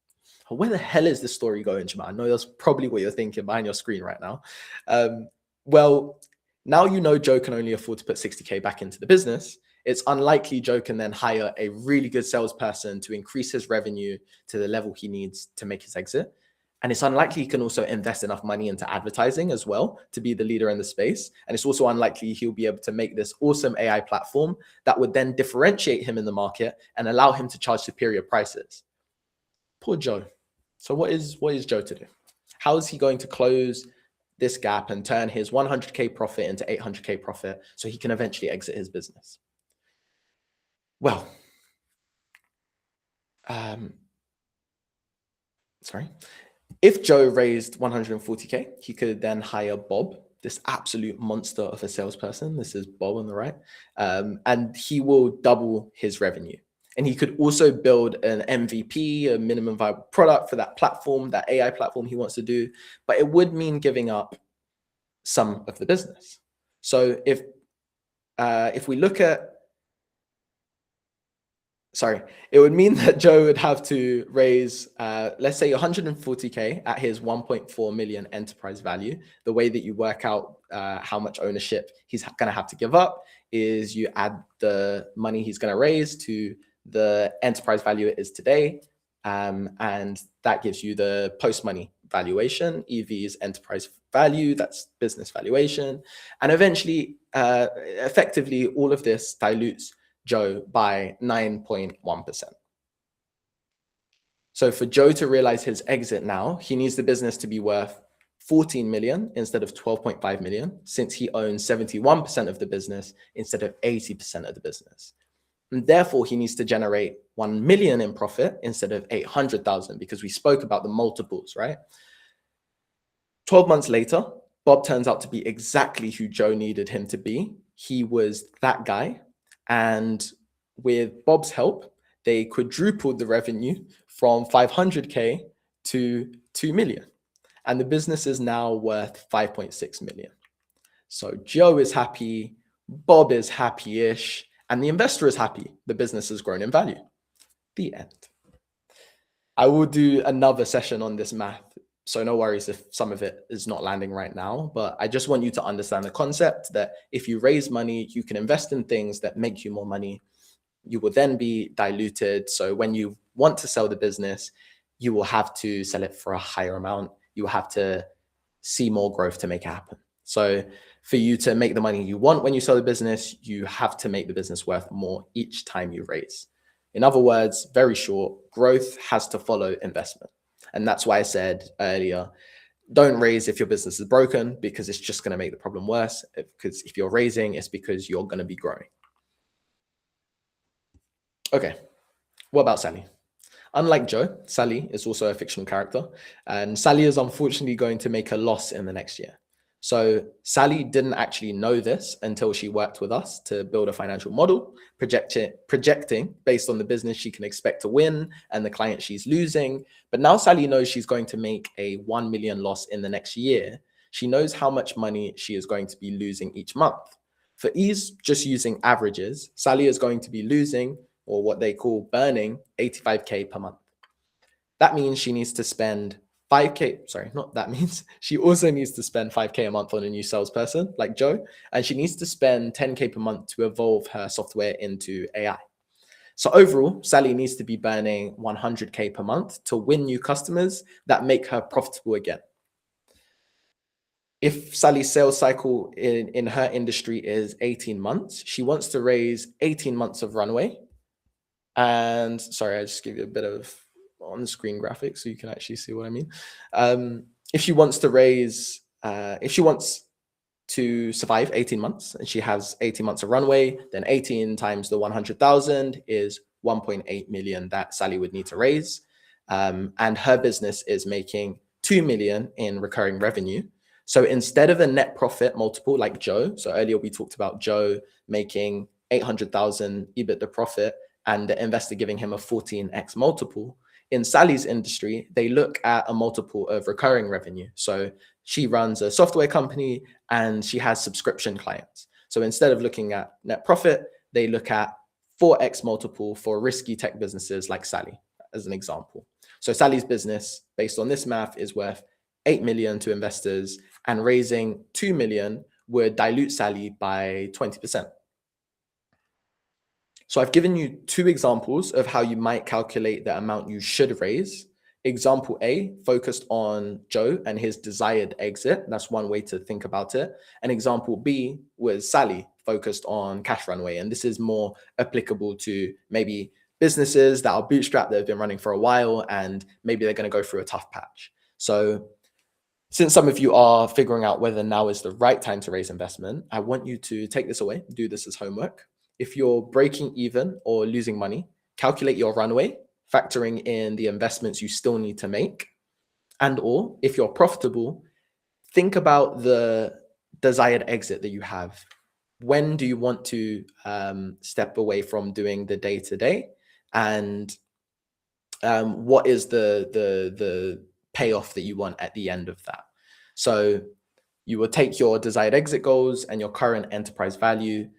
A: Where the hell is this story going, Jemel? I know that's probably what you're thinking behind your screen right now. Well, now you know Joe can only afford to put 60K back into the business. It's unlikely Joe can then hire a really good salesperson to increase his revenue to the level he needs to make his exit. And it's unlikely he can also invest enough money into advertising as well to be the leader in the space. And it's also unlikely he'll be able to make this awesome AI platform that would then differentiate him in the market and allow him to charge superior prices. Poor Joe. So what is Joe to do? How is he going to close this gap and turn his 100K profit into 800K profit so he can eventually exit his business? Well, if Joe raised 140K, he could then hire Bob, this absolute monster of a salesperson. This is Bob on the right. And he will double his revenue. And he could also build an MVP, a minimum viable product for that platform, that AI platform he wants to do. But it would mean giving up some of the business. So if we look at, it would mean that Joe would have to raise, let's say 140K at his 1.4 million enterprise value. The way that you work out how much ownership he's going to have to give up is you add the money he's going to raise to the enterprise value it is today. And that gives you the post-money valuation. EV is enterprise value, that's business valuation. And eventually, effectively, all of this dilutes Joe by 9.1%. So for Joe to realize his exit now, he needs the business to be worth 14 million instead of 12.5 million, since he owns 71% of the business instead of 80% of the business. And therefore, he needs to generate 1 million in profit instead of 800,000, because we spoke about the multiples, right? 12 months later, Bob turns out to be exactly who Joe needed him to be. He was that guy. And with Bob's help, they quadrupled the revenue from 500K to 2 million. And the business is now worth 5.6 million. So Joe is happy, Bob is happy-ish, and the investor is happy. The business has grown in value. The end. I will do another session on this math, so no worries if some of it is not landing right now, but I just want you to understand the concept that if you raise money, you can invest in things that make you more money. You will then be diluted. So when you want to sell the business, you will have to sell it for a higher amount. You will have to see more growth to make it happen. So for you to make the money you want when you sell the business, you have to make the business worth more each time you raise. In other words, very short, growth has to follow investment. And that's why I said earlier, don't raise if your business is broken, because it's just going to make the problem worse. Because if you're raising, it's because you're going to be growing. Okay, what about Sally? Unlike Joe, Sally is also a fictional character, and Sally is unfortunately going to make a loss in the next year. So Sally didn't actually know this until she worked with us to build a financial model, projecting based on the business she can expect to win and the client she's losing. But now Sally knows she's going to make a 1 million loss in the next year. She knows how much money she is going to be losing each month. For ease, just using averages, Sally is going to be losing, or what they call burning, 85K per month. That means she needs to spend 5K, sorry, not that means, she also needs to spend 5K a month on a new salesperson like Joe, and she needs to spend 10K per month to evolve her software into AI. So overall, Sally needs to be burning 100K per month to win new customers that make her profitable again. If Sally's sales cycle in her industry is 18 months, she wants to raise 18 months of runway. And sorry, I just give you a bit of on-screen graphics so you can actually see what I mean. If she wants to raise, if she wants to survive 18 months and she has 18 months of runway, then 18 times the 100,000 is 1.8 million that Sally would need to raise. And her business is making 2 million in recurring revenue. So instead of a net profit multiple like Joe, so earlier we talked about Joe making 800,000 EBITDA profit and the investor giving him a 14x multiple, in Sally's industry, they look at a multiple of recurring revenue. So she runs a software company and she has subscription clients. So instead of looking at net profit, they look at 4x multiple for risky tech businesses like Sally, as an example. So Sally's business, based on this math, is worth 8 million to investors, and raising 2 million would dilute Sally by 20%. So I've given you two examples of how you might calculate the amount you should raise. Example A focused on Joe and his desired exit. That's one way to think about it. And example B was Sally, focused on cash runway. And this is more applicable to maybe businesses that are bootstrapped, that have been running for a while, and maybe they're going to go through a tough patch. So Since some of you are figuring out whether now is the right time to raise investment, I want you to take this away, do this as homework. If you're breaking even or losing money, calculate your runway, factoring in the investments you still need to make. And or if you're profitable, think about the desired exit that you have. When do you want to step away from doing the day to day, and what is the payoff that you want at the end of that? So you will take your desired exit goals and your current enterprise value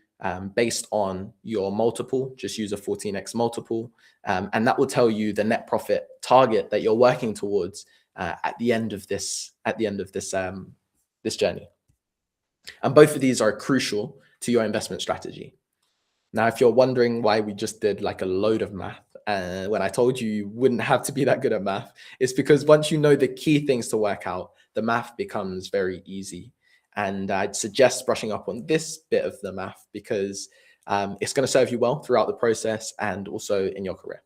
A: based on your multiple. Just use a 14x multiple, and that will tell you the net profit target that you're working towards at the end of this this journey. And both of these are crucial to your investment strategy. Now, if you're wondering why we just did like a load of math, when I told you wouldn't have to be that good at math, it's because once you know the key things to work out, the math becomes very easy. And I'd suggest brushing up on this bit of the math because it's going to serve you well throughout the process and also in your career.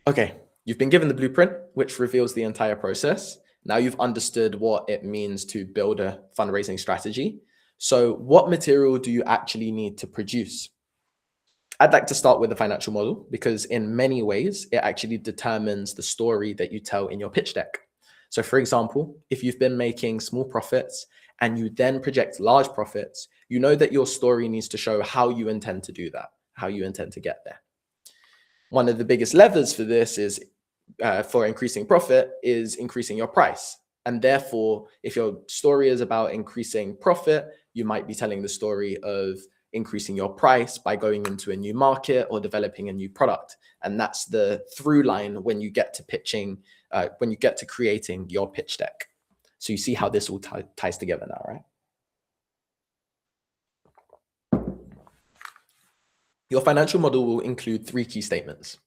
A: Okay, you've been given the blueprint, which reveals the entire process. Now you've understood what it means to build a fundraising strategy. So what material do you actually need to produce? I'd like to start with the financial model because in many ways, it actually determines the story that you tell in your pitch deck. So for example, if you've been making small profits and you then project large profits, you know that your story needs to show how you intend to do that, how you intend to get there. One of the biggest levers for this is for increasing profit is increasing your price. And therefore, if your story is about increasing profit, you might be telling the story of increasing your price by going into a new market or developing a new product. And that's the through line when you get to pitching, when you get to creating your pitch deck. So you see how this all ties together now, right? Your financial model will include 3 key statements.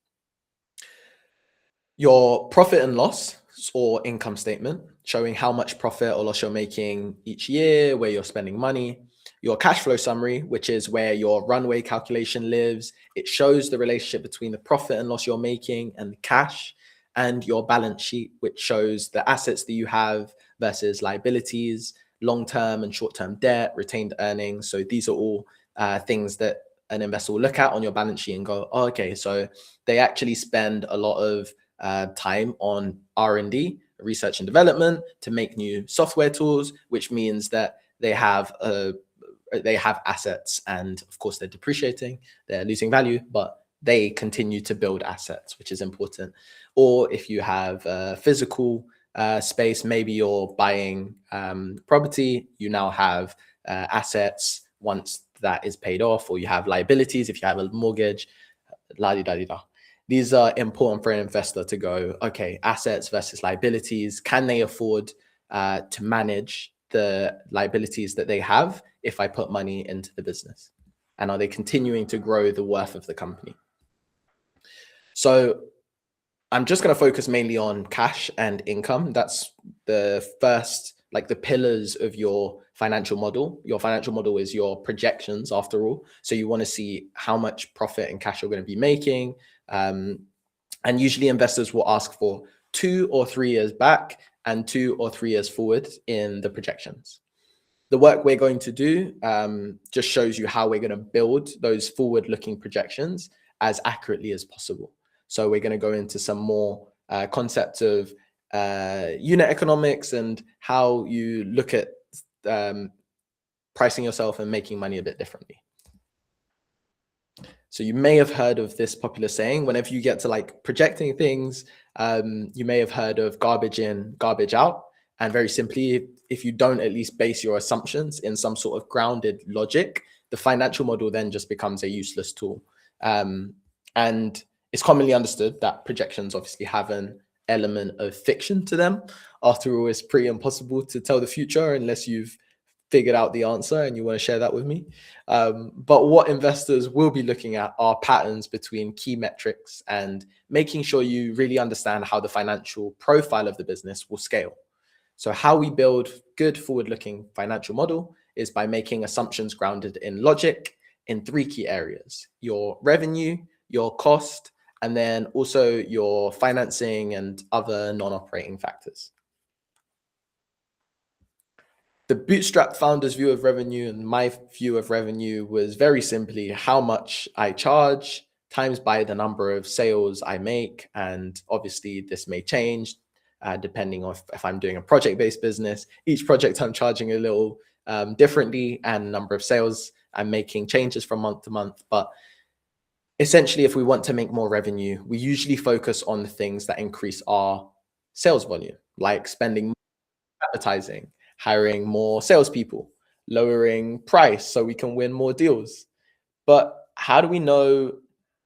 A: Your profit and loss or income statement, showing how much profit or loss you're making each year, where you're spending money. Your cash flow summary, which is where your runway calculation lives. It shows the relationship between the profit and loss you're making and the cash. And your balance sheet, which shows the assets that you have versus liabilities, long-term and short-term debt, retained earnings. So these are all things that an investor will look at on your balance sheet and go, oh, okay, so they actually spend a lot of time on R&D, research and development, to make new software tools, which means that they have assets, and of course they're depreciating, they're losing value, but they continue to build assets, which is important. Or if you have physical space, maybe you're buying property, you now have assets once that is paid off, or you have liabilities if you have a mortgage, la-di-da-di-da. These are important for an investor to go, okay, assets versus liabilities. Can they afford to manage the liabilities that they have if I put money into the business? And are they continuing to grow the worth of the company? So I'm just going to focus mainly on cash and income. That's the first, like the pillars of your financial model. Your financial model is your projections after all. So you want to see how much profit and cash you're going to be making. And usually investors will ask for 2 or 3 years back and 2 or 3 years forward in the projections. The work we're going to do just shows you how we're going to build those forward-looking projections as accurately as possible. So we're going to go into some more concepts of unit economics and how you look at pricing yourself and making money a bit differently. So you may have heard of this popular saying, whenever you get to like projecting things, you may have heard of garbage in, garbage out. And very simply, if you don't at least base your assumptions in some sort of grounded logic, the financial model then just becomes a useless tool. And it's commonly understood that projections obviously have an element of fiction to them. After all, it's pretty impossible to tell the future unless you've figured out the answer and you want to share that with me. But what investors will be looking at are patterns between key metrics and making sure you really understand how the financial profile of the business will scale. So how we build good forward-looking financial model is by making assumptions grounded in logic in 3 key areas: your revenue, your cost, and then also your financing and other non-operating factors. The bootstrap founder's view of revenue and my view of revenue was very simply how much I charge times by the number of sales I make. And obviously this may change depending on if I'm doing a project-based business. Each project I'm charging a little differently, and number of sales I'm making changes from month to month. But essentially, if we want to make more revenue, we usually focus on the things that increase our sales volume, like spending more on advertising, hiring more salespeople, lowering price so we can win more deals. But how do we know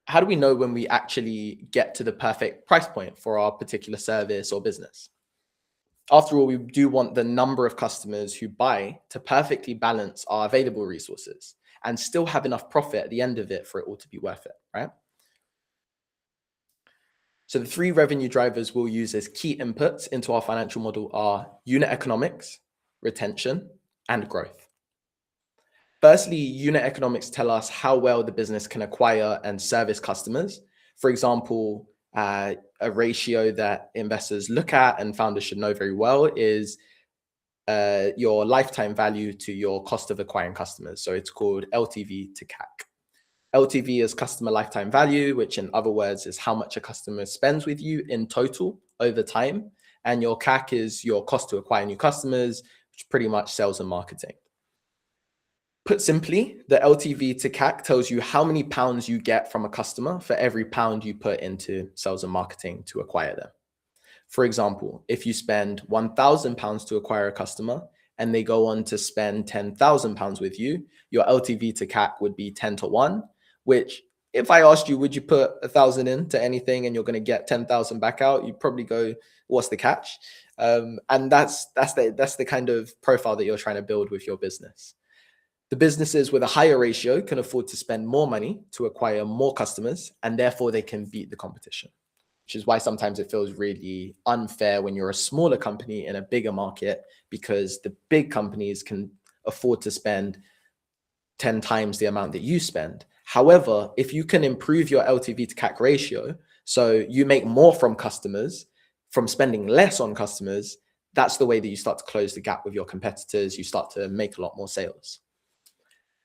A: when we actually get to the perfect price point for our particular service or business? After all, we do want the number of customers who buy to perfectly balance our available resources and still have enough profit at the end of it for it all to be worth it, right? So the 3 revenue drivers we'll use as key inputs into our financial model are unit economics, retention, and growth. Firstly, unit economics tell us how well the business can acquire and service customers. For example, a ratio that investors look at and founders should know very well is your lifetime value to your cost of acquiring customers. So it's called LTV to CAC. LTV is customer lifetime value, which in other words is how much a customer spends with you in total over time. And your CAC is your cost to acquire new customers, which is pretty much sales and marketing. Put simply, the LTV to CAC tells you how many pounds you get from a customer for every pound you put into sales and marketing to acquire them. For example, if you spend £1,000 to acquire a customer and they go on to spend £10,000 with you, your LTV to CAC would be 10 to 1, which if I asked you, would you put 1,000 into anything and you're going to get 10,000 back out? You'd probably go, what's the catch? And that's the kind of profile that you're trying to build with your business. The businesses with a higher ratio can afford to spend more money to acquire more customers, and therefore they can beat the competition, which is why sometimes it feels really unfair when you're a smaller company in a bigger market, because the big companies can afford to spend 10 times the amount that you spend. However, if you can improve your LTV to CAC ratio, so you make more from customers, from spending less on customers, that's the way that you start to close the gap with your competitors. You start to make a lot more sales.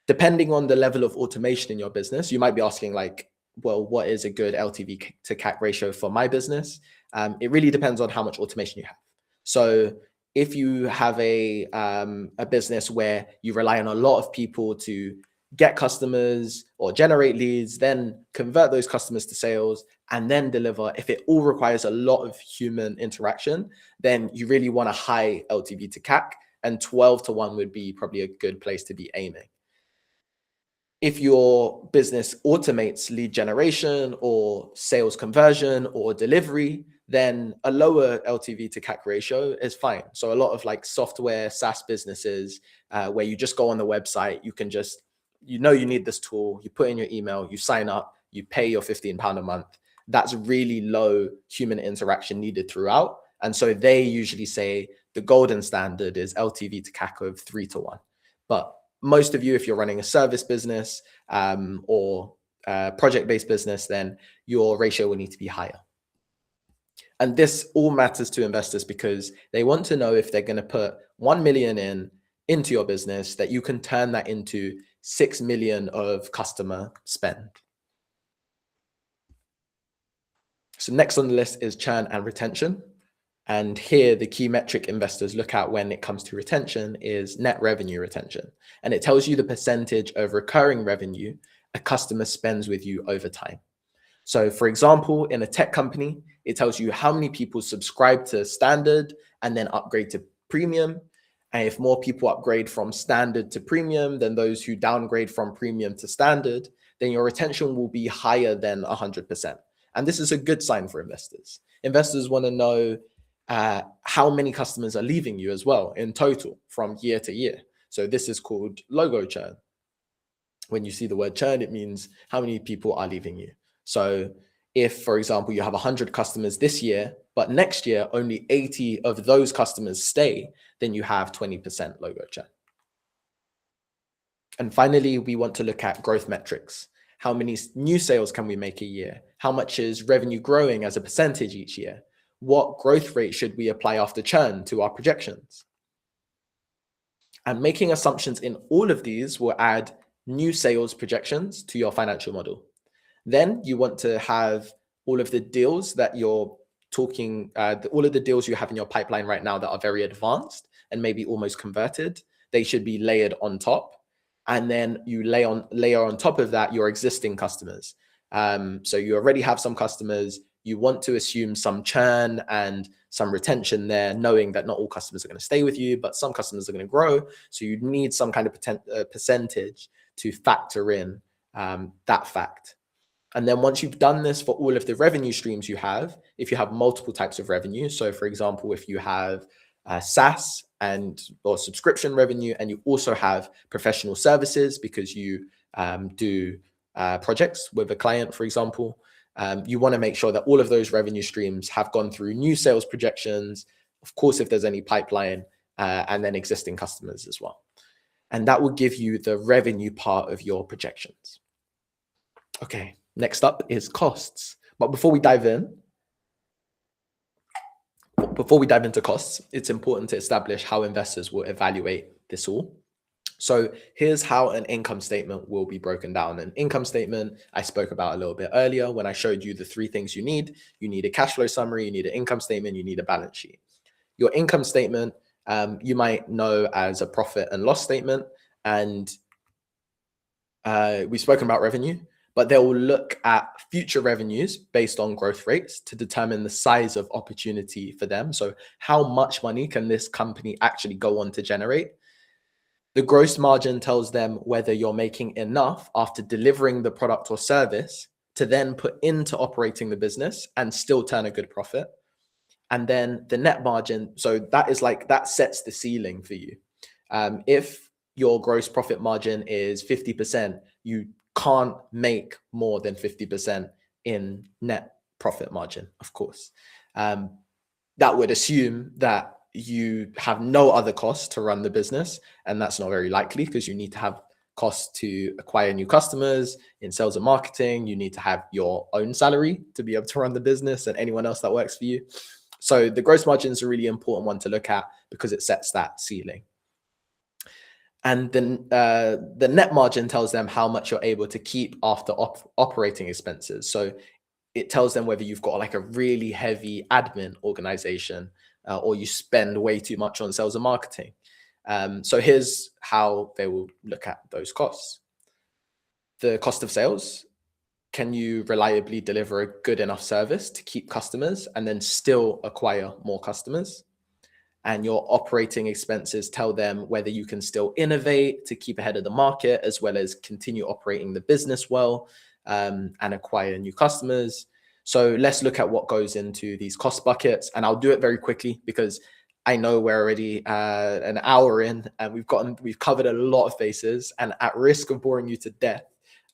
A: Depending on the level of automation in your business, you might be asking like, well, what is a good LTV to CAC ratio for my business? It really depends on how much automation you have. So if you have a business where you rely on a lot of people to get customers or generate leads, then convert those customers to sales and then deliver, if it all requires a lot of human interaction, then you really want a high LTV to CAC, and 12 to 1 would be probably a good place to be aiming. If your business automates lead generation or sales conversion or delivery, then a lower LTV to CAC ratio is fine. So a lot of like software SaaS businesses where you just go on the website, you can just, you need this tool, you put in your email, you sign up, you pay your £15 a month. That's really low human interaction needed throughout. And so they usually say the golden standard is LTV to CAC of 3 to 1. But most of you, if you're running a service business or project-based business, then your ratio will need to be higher. And this all matters to investors because they want to know if they're going to put 1 million into your business, that you can turn that into 6 million of customer spend. So next on the list is churn and retention. And here, the key metric investors look at when it comes to retention is net revenue retention. And it tells you the percentage of recurring revenue a customer spends with you over time. So for example, in a tech company, it tells you how many people subscribe to standard and then upgrade to premium. And if more people upgrade from standard to premium than those who downgrade from premium to standard, then your retention will be higher than 100%. And this is a good sign for investors. Investors want to know how many customers are leaving you as well in total from year to year. So this is called logo churn. When you see the word churn, it means how many people are leaving you. So if, for example, you have 100 customers this year, but next year only 80 of those customers stay, then you have 20% logo churn. And finally, we want to look at growth metrics. How many new sales can we make a year? How much is revenue growing as a percentage each year? What growth rate should we apply after churn to our projections? And making assumptions in all of these will add new sales projections to your financial model. Then you want to have all of the deals that you're talking, all of the deals you have in your pipeline right now that are very advanced and maybe almost converted, they should be layered on top. And then you layer on top of that your existing customers. So you already have some customers. You want to assume some churn and some retention there, knowing that not all customers are going to stay with you, but some customers are going to grow. So you need some kind of percentage to factor in that fact. And then once you've done this for all of the revenue streams you have, if you have multiple types of revenue, so for example, if you have SaaS or subscription revenue, and you also have professional services because you do projects with a client, for example, you want to make sure that all of those revenue streams have gone through new sales projections, of course, if there's any pipeline, and then existing customers as well. And that will give you the revenue part of your projections. Okay, next up is costs. But before we dive into costs, it's important to establish how investors will evaluate this all. So here's how an income statement will be broken down. An income statement I spoke about a little bit earlier when I showed you the three things you need. You need a cash flow summary, you need an income statement, you need a balance sheet. Your income statement, you might know as a profit and loss statement. And we've spoken about revenue, but they will look at future revenues based on growth rates to determine the size of opportunity for them. So how much money can this company actually go on to generate? The gross margin tells them whether you're making enough after delivering the product or service to then put into operating the business and still turn a good profit. And then the net margin, so that sets the ceiling for you. If your gross profit margin is 50%, you can't make more than 50% in net profit margin, of course. That would assume that you have no other costs to run the business, and that's not very likely because you need to have costs to acquire new customers in sales and marketing. You need to have your own salary to be able to run the business and anyone else that works for you. So the gross margin is a really important one to look at because it sets that ceiling. And then the net margin tells them how much you're able to keep after operating expenses. So it tells them whether you've got like a really heavy admin organization or you spend way too much on sales and marketing. So here's how they will look at those costs. The cost of sales. Can you reliably deliver a good enough service to keep customers and then still acquire more customers? And your operating expenses tell them whether you can still innovate to keep ahead of the market, as well as continue operating the business well and acquire new customers. So let's look at what goes into these cost buckets. And I'll do it very quickly because I know we're already an hour in and we've covered a lot of bases, and at risk of boring you to death,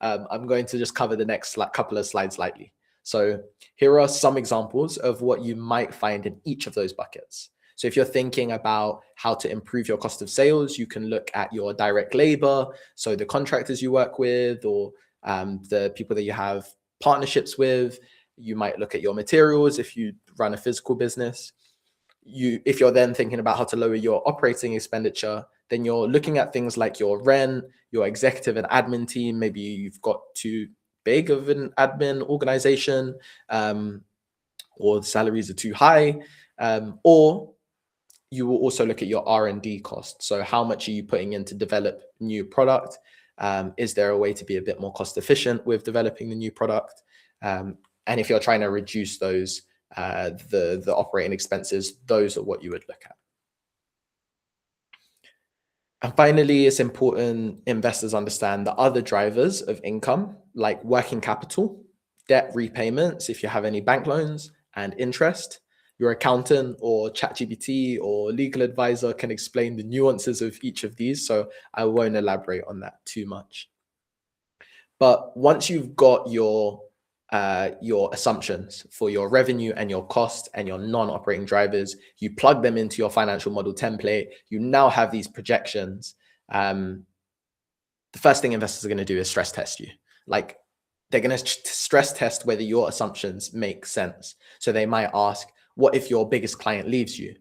A: I'm going to just cover the next couple of slides lightly. So here are some examples of what you might find in each of those buckets. So if you're thinking about how to improve your cost of sales, you can look at your direct labor, so the contractors you work with or the people that you have partnerships with. You might look at your materials if you run a physical business. If you're then thinking about how to lower your operating expenditure, then you're looking at things like your rent, your executive and admin team. Maybe you've got too big of an admin organization, or the salaries are too high, or you will also look at your R&D costs. So how much are you putting in to develop new product? Is there a way to be a bit more cost efficient with developing the new product? And if you're trying to reduce those, the operating expenses, those are what you would look at. And finally, it's important investors understand the other drivers of income, like working capital, debt repayments, if you have any bank loans, and interest. Your accountant or ChatGPT or legal advisor can explain the nuances of each of these, so I won't elaborate on that too much. But once you've got your assumptions for your revenue and your cost and your non-operating drivers, you plug them into your financial model template, you now have these projections. The first thing investors are going to do is stress test you. Like, they're going to stress test whether your assumptions make sense. So they might ask, what if your biggest client leaves you?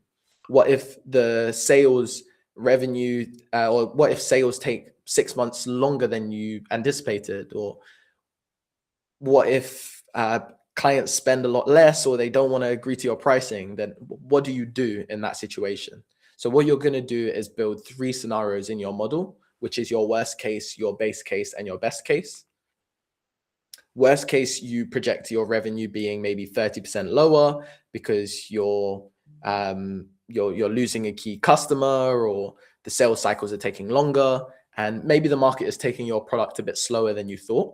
A: What if the sales revenue, or what if sales take 6 months longer than you anticipated? Or what if clients spend a lot less, or they don't want to agree to your pricing? Then what do you do in that situation? So what you're going to do is build 3 scenarios in your model, which is your worst case, your base case, and your best case. Worst case, you project your revenue being maybe 30% lower because you're losing a key customer, or the sales cycles are taking longer, and maybe the market is taking your product a bit slower than you thought.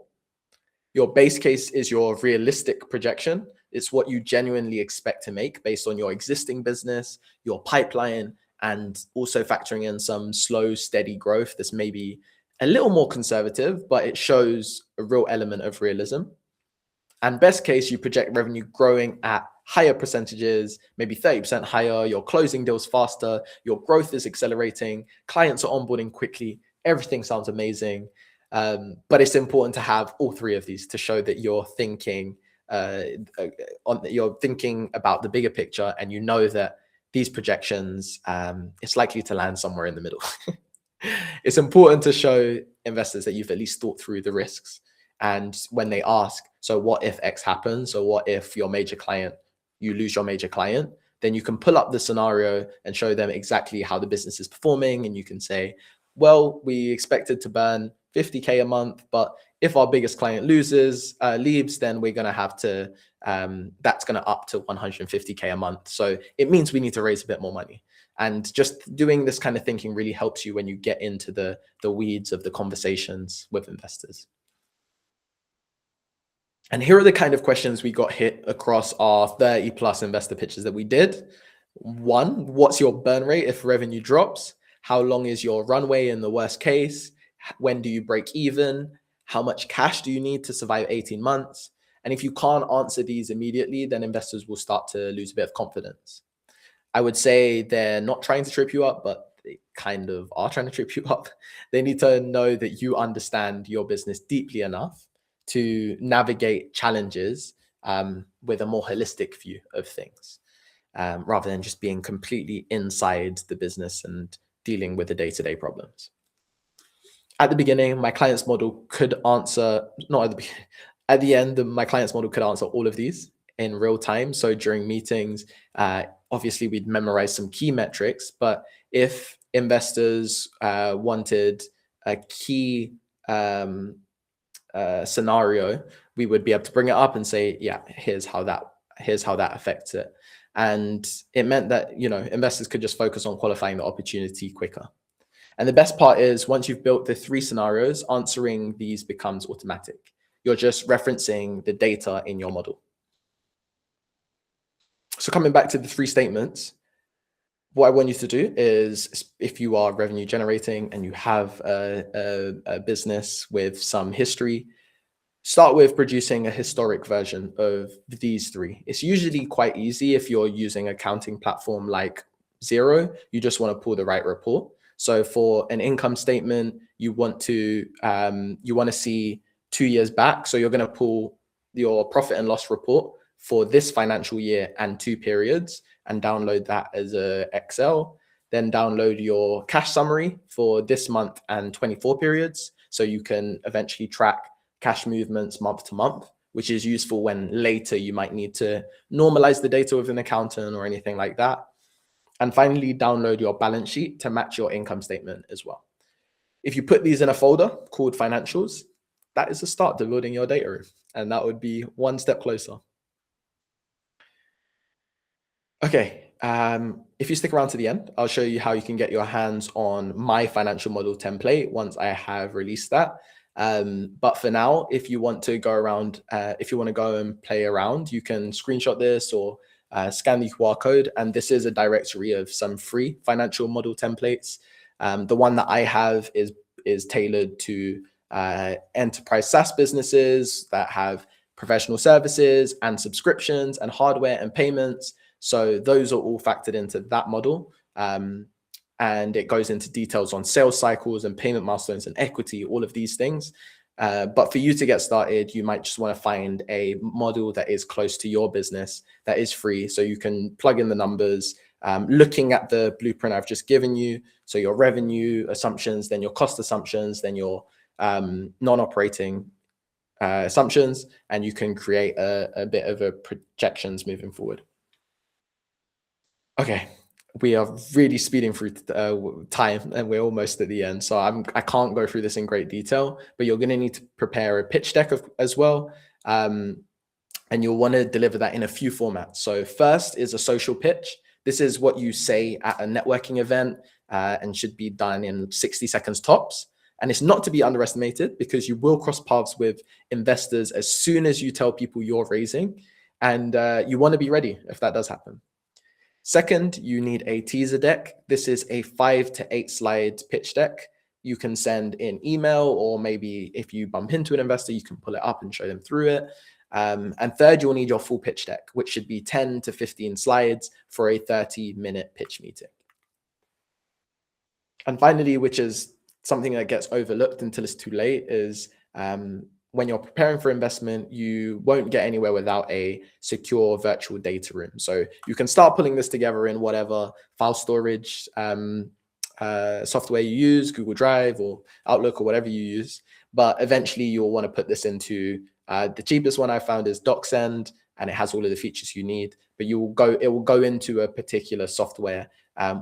A: Your base case is your realistic projection. It's what you genuinely expect to make based on your existing business, your pipeline, and also factoring in some slow, steady growth that's maybe a little more conservative, but it shows a real element of realism. And best case, you project revenue growing at higher percentages, maybe 30% higher, you're closing deals faster, your growth is accelerating, clients are onboarding quickly, everything sounds amazing. But it's important to have all 3 of these to show that you're thinking about the bigger picture, and you know that these projections, it's likely to land somewhere in the middle. It's important to show investors that you've at least thought through the risks. And when they ask, so what if X happens? Or what if you lose your major client? Then you can pull up the scenario and show them exactly how the business is performing. And you can say, well, we expected to burn 50K a month, but if our biggest client leaves, then we're going to have to, that's going to up to 150K a month. So it means we need to raise a bit more money. And just doing this kind of thinking really helps you when you get into the weeds of the conversations with investors. And here are the kind of questions we got hit across our 30 plus investor pitches that we did. 1, what's your burn rate if revenue drops? How long is your runway in the worst case? When do you break even? How much cash do you need to survive 18 months? And if you can't answer these immediately, then investors will start to lose a bit of confidence. I would say they're not trying to trip you up, but they kind of are trying to trip you up. They need to know that you understand your business deeply enough to navigate challenges with a more holistic view of things, rather than just being completely inside the business and dealing with the day-to-day problems. At the beginning, my client's model could answer, not at the beginning, at the end, my client's model could answer all of these in real time. So during meetings, obviously we'd memorize some key metrics, but if investors wanted a key scenario, we would be able to bring it up and say, yeah, here's how that affects it. And it meant that, investors could just focus on qualifying the opportunity quicker. And the best part is, once you've built the 3 scenarios, answering these becomes automatic. You're just referencing the data in your model. So coming back to the 3 statements, what I want you to do is, if you are revenue generating and you have a business with some history, start with producing a historic version of these 3. It's usually quite easy if you're using an accounting platform like Xero. You just want to pull the right report. So for an income statement, you want to see 2 years back. So you're going to pull your profit and loss report for this financial year and 2 periods and download that as a Excel. Then download your cash summary for this month and 24 periods. So you can eventually track cash movements month to month, which is useful when later you might need to normalize the data with an accountant or anything like that. And finally, download your balance sheet to match your income statement as well. If you put these in a folder called financials, that is a start to building your data room. And that would be one step closer. Okay, if you stick around to the end, I'll show you how you can get your hands on my financial model template once I have released that. But for now, if you want to go around, if you want to go and play around, you can screenshot this or scan the QR code. And this is a directory of some free financial model templates. The one that I have is tailored to enterprise SaaS businesses that have professional services and subscriptions and hardware and payments. So those are all factored into that model. And it goes into details on sales cycles and payment milestones and equity, all of these things. But for you to get started, you might just want to find a model that is close to your business, that is free. So you can plug in the numbers, looking at the blueprint I've just given you. So your revenue assumptions, then your cost assumptions, then your non-operating assumptions, and you can create a bit of a projections moving forward. Okay, we are really speeding through time, and we're almost at the end. So I can't go through this in great detail, but you're going to need to prepare a pitch deck as well, and you'll want to deliver that in a few formats. So first is a social pitch. This is what you say at a networking event, and should be done in 60 seconds tops. And it's not to be underestimated, because you will cross paths with investors as soon as you tell people you're raising, and you want to be ready if that does happen. Second, you need a teaser deck. This is a 5 to 8 slide pitch deck. You can send in email, or maybe if you bump into an investor, you can pull it up and show them through it. And third, you'll need your full pitch deck, which should be 10 to 15 slides for a 30-minute pitch meeting. And finally, which is something that gets overlooked until it's too late, is when you're preparing for investment, you won't get anywhere without a secure virtual data room. So you can start pulling this together in whatever file storage software you use, Google Drive or Outlook or whatever you use. But eventually you'll want to put this into the cheapest one I found is DocSend, and it has all of the features you need. But it will go into a particular software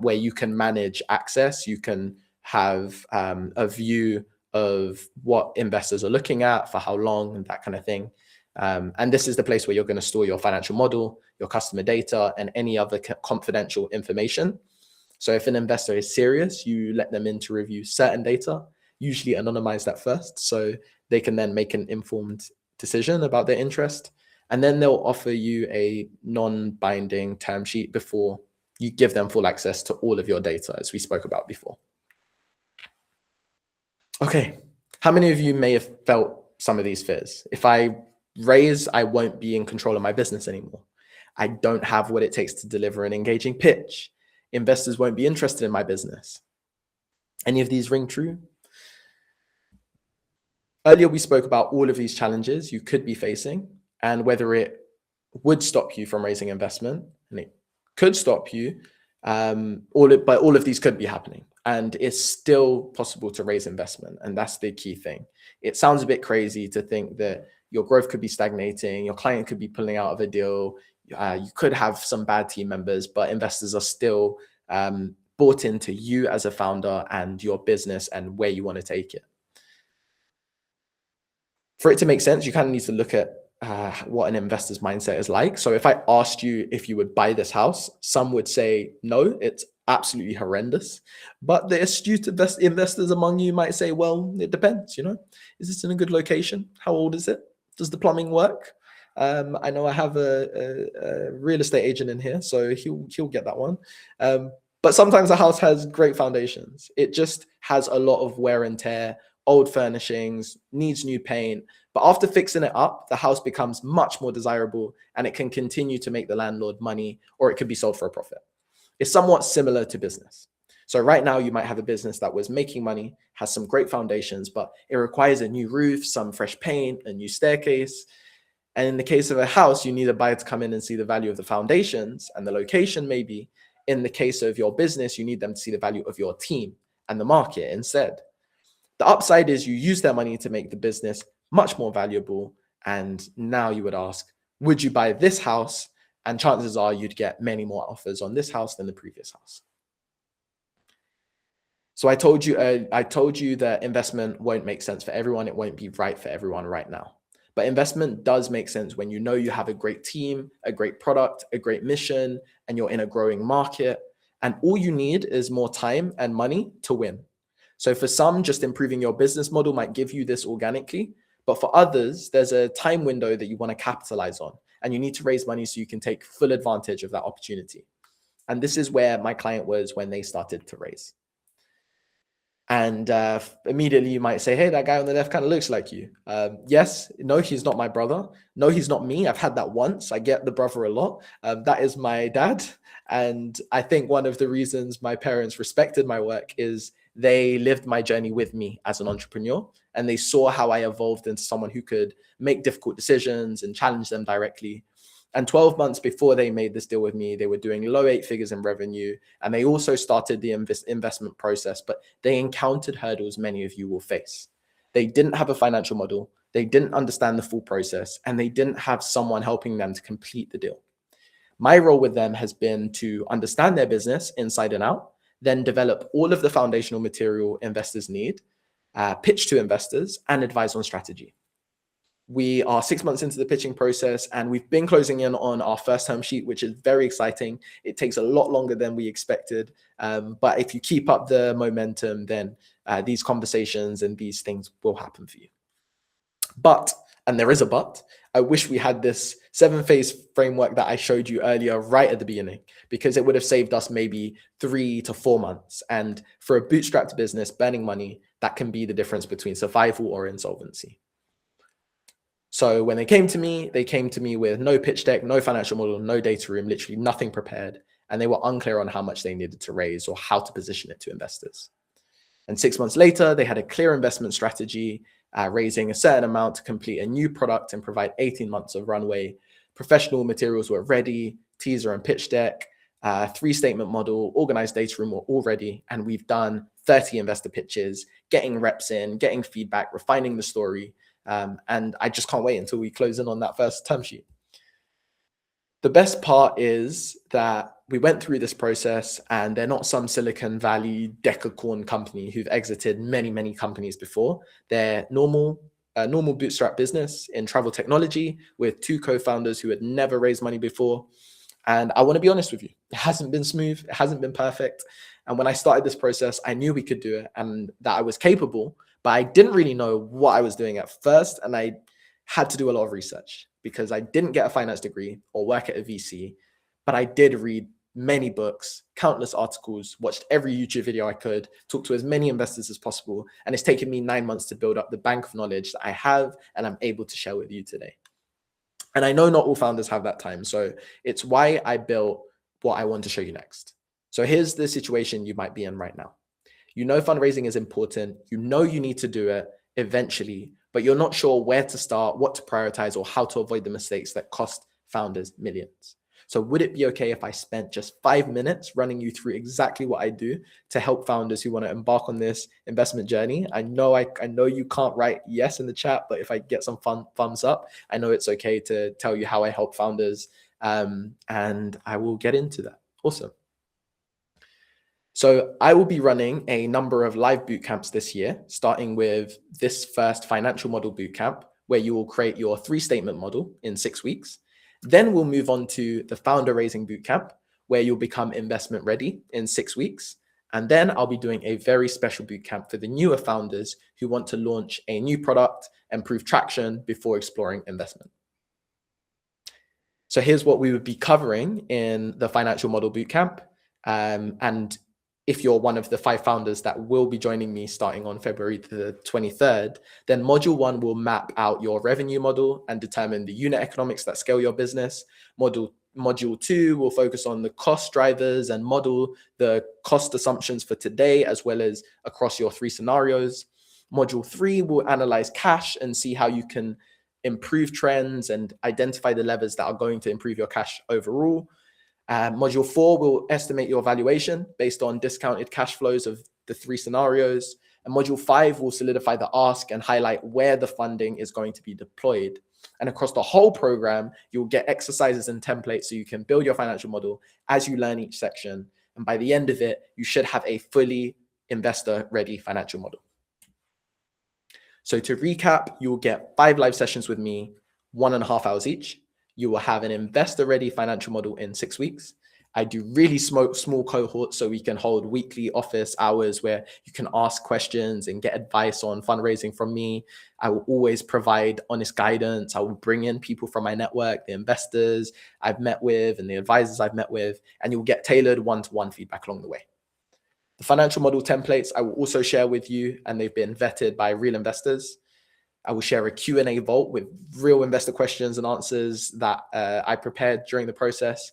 A: where you can manage access. You can have a view of what investors are looking at, for how long, and that kind of thing. And this is the place where you're going to store your financial model, your customer data, and any other confidential information. So if an investor is serious, you let them in to review certain data, usually anonymize that first, so they can then make an informed decision about their interest. And then they'll offer you a non-binding term sheet before you give them full access to all of your data, as we spoke about before. Okay, how many of you may have felt some of these fears? If I raise, I won't be in control of my business anymore. I don't have what it takes to deliver an engaging pitch. Investors won't be interested in my business. Any of these ring true? Earlier, we spoke about all of these challenges you could be facing and whether it would stop you from raising investment, and it could stop you. But all of these could be happening, and it's still possible to raise investment. And that's the key thing. It sounds a bit crazy to think that your growth could be stagnating, your client could be pulling out of a deal, you could have some bad team members, but investors are still bought into you as a founder and your business and where you want to take it. For it to make sense, you kind of need to look at what an investor's mindset is like. So if I asked you if you would buy this house, some would say, no, it's absolutely horrendous. But the astute investors among you might say, well, it depends, is this in a good location? How old is it? Does the plumbing work? I know I have a real estate agent in here, so he'll get that one. But sometimes a house has great foundations. It just has a lot of wear and tear, old furnishings, needs new paint. But after fixing it up, the house becomes much more desirable, and it can continue to make the landlord money, or it could be sold for a profit. It's somewhat similar to business. So right now you might have a business that was making money, has some great foundations, but it requires a new roof, some fresh paint, a new staircase. And in the case of a house, you need a buyer to come in and see the value of the foundations and the location maybe. In the case of your business, you need them to see the value of your team and the market instead. The upside is you use their money to make the business much more valuable. And now you would ask, would you buy this house? And chances are you'd get many more offers on this house than the previous house. So I told you that investment won't make sense for everyone. It won't be right for everyone right now. But investment does make sense when you know you have a great team, a great product, a great mission, and you're in a growing market. And all you need is more time and money to win. So for some, just improving your business model might give you this organically. But for others, there's a time window that you want to capitalize on. And you need to raise money so you can take full advantage of that opportunity. And this is where my client was when they started to raise. And immediately you might say, hey, that guy on the left kind of looks like you. Yes, no, he's not my brother. No, he's not me. I've had that once. I get the brother a lot. That is my dad. And I think one of the reasons my parents respected my work is they lived my journey with me as an entrepreneur, and they saw how I evolved into someone who could make difficult decisions and challenge them directly. And 12 months before they made this deal with me, they were doing low 8 figures in revenue, and they also started the investment process, but they encountered hurdles many of you will face. They didn't have a financial model, they didn't understand the full process, and they didn't have someone helping them to complete the deal. My role with them has been to understand their business inside and out, then develop all of the foundational material investors need, pitch to investors, and advise on strategy. We are 6 months into the pitching process, and we've been closing in on our first term sheet, which is very exciting. It takes a lot longer than we expected. But if you keep up the momentum, then these conversations and these things will happen for you. But, and there is a but, I wish we had this 7-phase framework that I showed you earlier right at the beginning, because it would have saved us maybe 3 to 4 months. And for a bootstrapped business, burning money, that can be the difference between survival or insolvency. So when they came to me with no pitch deck, no financial model, no data room, literally nothing prepared. And they were unclear on how much they needed to raise or how to position it to investors. And 6 months later, they had a clear investment strategy, raising a certain amount to complete a new product and provide 18 months of runway. Professional materials were ready, teaser and pitch deck, 3-statement model, organized data room were all ready. And we've done 30 investor pitches, getting reps in, getting feedback, refining the story. And I just can't wait until we close in on that first term sheet. The best part is that we went through this process, and they're not some Silicon Valley decacorn company who've exited many, many companies before. They're normal bootstrap business in travel technology with 2 co-founders who had never raised money before. And I want to be honest with you, it hasn't been smooth. It hasn't been perfect. And when I started this process, I knew we could do it and that I was capable, but I didn't really know what I was doing at first. And I had to do a lot of research because I didn't get a finance degree or work at a VC, but I did read many books, countless articles, watched every YouTube video I could, talked to as many investors as possible. And it's taken me 9 months to build up the bank of knowledge that I have and I'm able to share with you today. And I know not all founders have that time. So it's why I built what I want to show you next. So here's the situation you might be in right now. You know fundraising is important. You know you need to do it eventually, but you're not sure where to start, what to prioritize, or how to avoid the mistakes that cost founders millions. So would it be okay if I spent just 5 minutes running you through exactly what I do to help founders who want to embark on this investment journey? I know you can't write yes in the chat, but if I get some thumbs up, I know it's okay to tell you how I help founders, and I will get into that. Awesome. So I will be running a number of live bootcamps this year, starting with this first financial model bootcamp, where you will create your 3-statement model in 6 weeks. Then we'll move on to the founder raising bootcamp, where you'll become investment ready in 6 weeks. And then I'll be doing a very special bootcamp for the newer founders who want to launch a new product and prove traction before exploring investment. So here's what we would be covering in the financial model bootcamp. And if you're one of the 5 founders that will be joining me starting on February the 23rd, then module 1 will map out your revenue model and determine the unit economics that scale your business. Module 2 will focus on the cost drivers and model the cost assumptions for today, as well as across your 3 scenarios. Module 3 will analyze cash and see how you can improve trends and identify the levers that are going to improve your cash overall. Module 4 will estimate your valuation based on discounted cash flows of the 3 scenarios. And module 5 will solidify the ask and highlight where the funding is going to be deployed. And across the whole program, you'll get exercises and templates so you can build your financial model as you learn each section. And by the end of it, you should have a fully investor-ready financial model. So to recap, you will get 5 live sessions with me, 1.5 hours each. You will have an investor-ready financial model in 6 weeks. I do really small cohorts so we can hold weekly office hours where you can ask questions and get advice on fundraising from me. I will always provide honest guidance. I will bring in people from my network, the investors I've met with and the advisors I've met with, and you'll get tailored one-to-one feedback along the way. The financial model templates I will also share with you, and they've been vetted by real investors. I will share a Q&A vault with real investor questions and answers that I prepared during the process.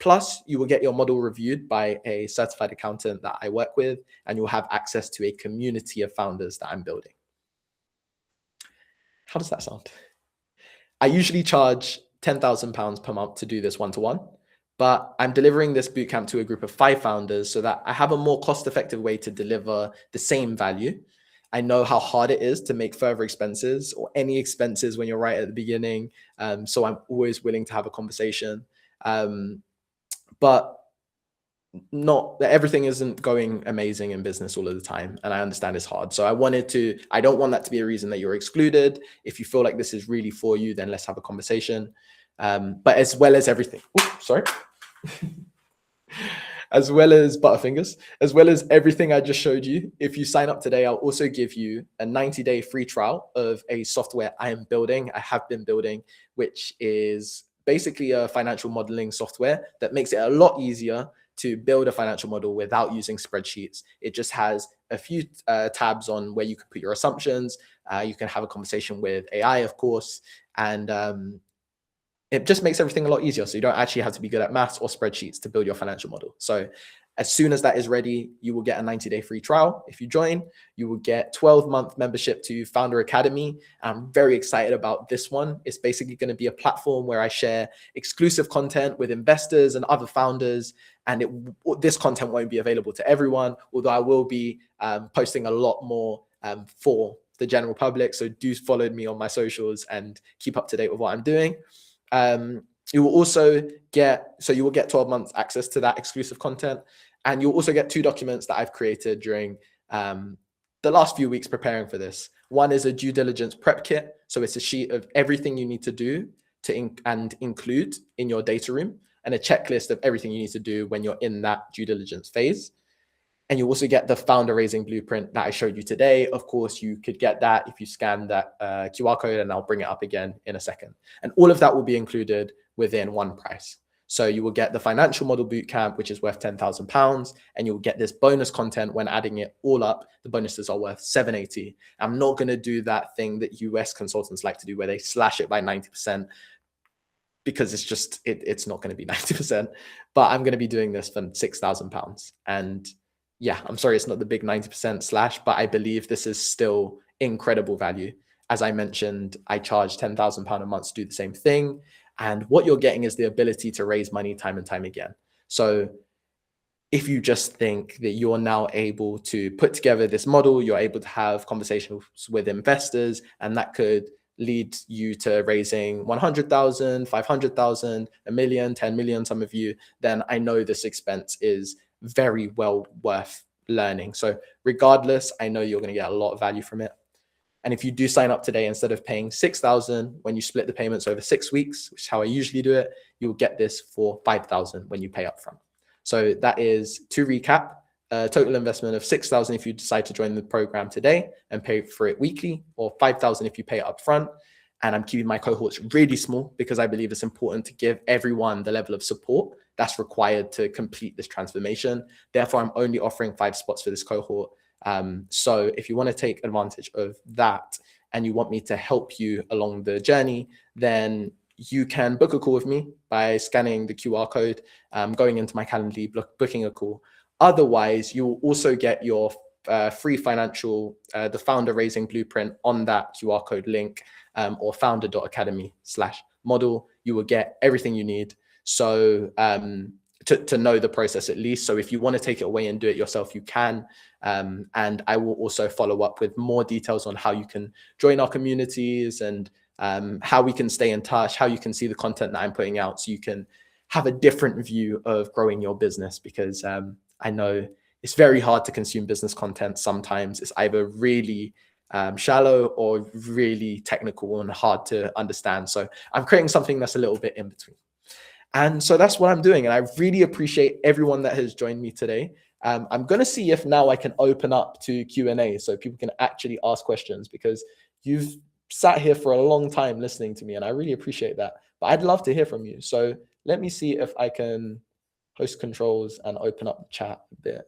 A: Plus, you will get your model reviewed by a certified accountant that I work with, and you'll have access to a community of founders that I'm building. How does that sound? I usually charge £10,000 per month to do this one-to-one, but I'm delivering this bootcamp to a group of 5 founders so that I have a more cost-effective way to deliver the same value. I know how hard it is to make further expenses or any expenses when you're right at the beginning. So I'm always willing to have a conversation. But not that everything isn't going amazing in business all of the time, and I understand it's hard. So I don't want that to be a reason that you're excluded. If you feel like this is really for you, then let's have a conversation. But as well as everything, as well as Butterfingers, as well as everything I just showed you, if you sign up today, I'll also give you a 90-day free trial of a software I have been building, which is basically a financial modeling software that makes it a lot easier to build a financial model without using spreadsheets. It just has a few tabs on where you can put your assumptions. You can have a conversation with AI, of course, and it just makes everything a lot easier. So you don't actually have to be good at maths or spreadsheets to build your financial model. So as soon as that is ready, you will get a 90-day free trial. If you join, you will get 12-month membership to Founder Academy. I'm very excited about this one. It's basically going to be a platform where I share exclusive content with investors and other founders. And this content won't be available to everyone, although I will be posting a lot more for the general public. So do follow me on my socials and keep up to date with what I'm doing. You will also get 12 months access to that exclusive content. And you'll also get 2 documents that I've created during the last few weeks preparing for this. One is a due diligence prep kit. So it's a sheet of everything you need to do and include in your data room, and a checklist of everything you need to do when you're in that due diligence phase. And you also get the founder raising blueprint that I showed you today. Of course, you could get that if you scan that QR code, and I'll bring it up again in a second. And all of that will be included within one price. So you will get the financial model bootcamp, which is worth £10,000, and you'll get this bonus content. When adding it all up, the bonuses are worth $780. I'm not going to do that thing that US consultants like to do where they slash it by 90%, because it's not going to be 90%. But I'm going to be doing this for £6,000. And yeah, I'm sorry, it's not the big 90% slash, but I believe this is still incredible value. As I mentioned, I charge £10,000 a month to do the same thing. And what you're getting is the ability to raise money time and time again. So if you just think that you're now able to put together this model, you're able to have conversations with investors, and that could lead you to raising 100,000, 500,000, a million, 10 million, some of you, then I know this expense is very well worth learning. So regardless, I know you're going to get a lot of value from it. And if you do sign up today, instead of paying 6,000, when you split the payments over 6 weeks, which is how I usually do it, you'll get this for 5,000 when you pay upfront. So that is, to recap, a total investment of 6,000 if you decide to join the program today and pay for it weekly, or 5,000 if you pay it upfront. And I'm keeping my cohorts really small because I believe it's important to give everyone the level of support that's required to complete this transformation. Therefore, I'm only offering 5 spots for this cohort. So if you want to take advantage of that and you want me to help you along the journey, then you can book a call with me by scanning the QR code, going into my Calendly, booking a call. Otherwise, you will also get your free financial, the founder raising blueprint on that QR code link, or founder.academy/model. You will get everything you need. So to know the process at least. So if you want to take it away and do it yourself, you can. And I will also follow up with more details on how you can join our communities, and how we can stay in touch, how you can see the content that I'm putting out, so you can have a different view of growing your business. Because I know it's very hard to consume business content. Sometimes it's either really shallow or really technical and hard to understand. So I'm creating something that's a little bit in between. And so that's what I'm doing. And I really appreciate everyone that has joined me today. I'm going to see if now I can open up to Q&A so people can actually ask questions, because you've sat here for a long time listening to me, and I really appreciate that. But I'd love to hear from you. So let me see if I can host controls and open up the chat a bit.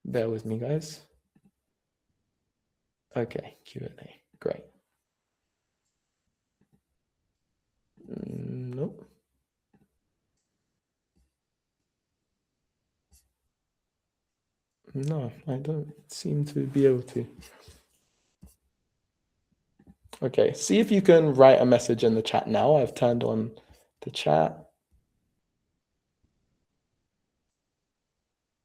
A: Bear with me, guys. Okay, Q&A, great. Nope. No, I don't seem to be able to. Okay, see if you can write a message in the chat now. I've turned on the chat.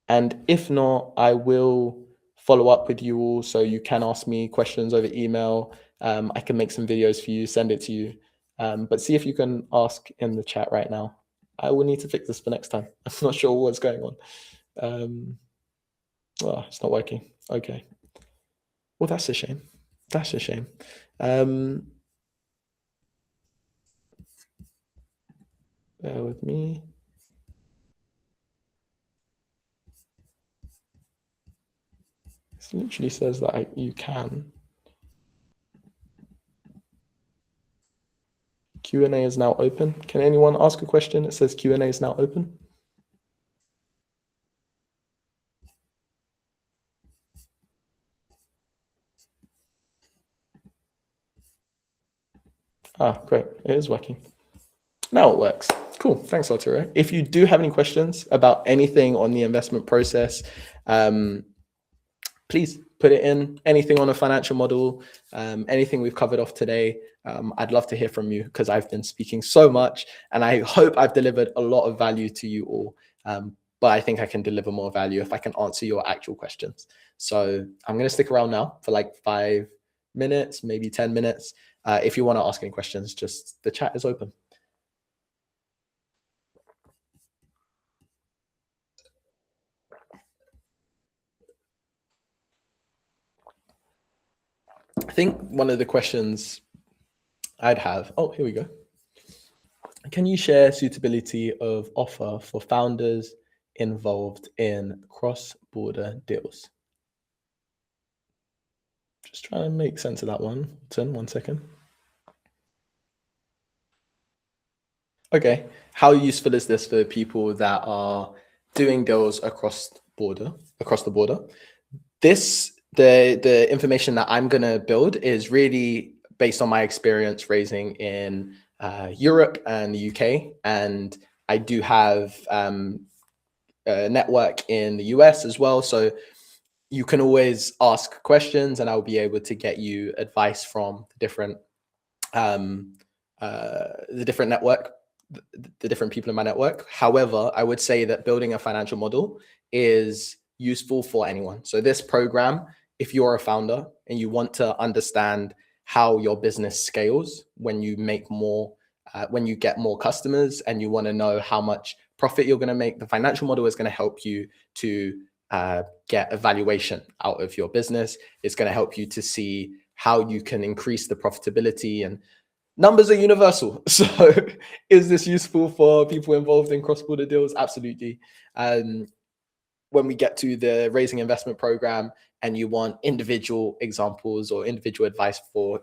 A: And if not, I will follow up with you all so you can ask me questions over email. I can make some videos for you, send it to you. But see if you can ask in the chat right now. I will need to fix this for next time. I'm not sure what's going on. Oh, it's not working. Okay. Well, that's a shame. That's a shame. Bear with me. It literally says that you can. Q&A is now open. Can anyone ask a question? It says Q&A is now open. Ah, great. It is working. Now it works. Cool. Thanks, Arturo. If you do have any questions about anything on the investment process, please put it in. Anything on a financial model, anything we've covered off today. I'd love to hear from you because I've been speaking so much and I hope I've delivered a lot of value to you all. But I think I can deliver more value if I can answer your actual questions. So I'm going to stick around now for like 5 minutes, maybe 10 minutes. If you want to ask any questions, just the chat is open. I think one of the questions I'd have, oh, here we go. Can you share suitability of offer for founders involved in cross-border deals? Just trying to make sense of that one. 1 second. Okay, how useful is this for people that are doing deals across the border? The information that I'm going to build is really based on my experience raising in Europe and the UK, and I do have a network in the US as well. So you can always ask questions, and I'll be able to get you advice from the different network, the different people in my network. However, I would say that building a financial model is useful for anyone. So this program, if you're a founder and you want to understand how your business scales when you make more, when you get more customers and you want to know how much profit you're going to make, the financial model is going to help you to get a valuation out of your business. It's going to help you to see how you can increase the profitability, and numbers are universal. So is this useful for people involved in cross-border deals? Absolutely. When we get to the raising investment program and you want individual examples or individual advice for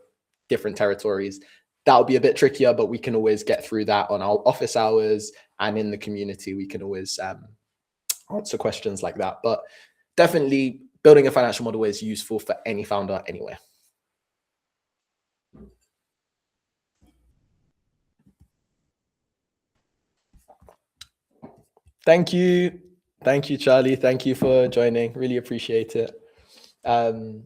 A: different territories, that'll be a bit trickier, but we can always get through that on our office hours, and in the community, we can always answer questions like that. But definitely building a financial model is useful for any founder anywhere. Thank you. Thank you, Charlie. Thank you for joining. Really appreciate it. Can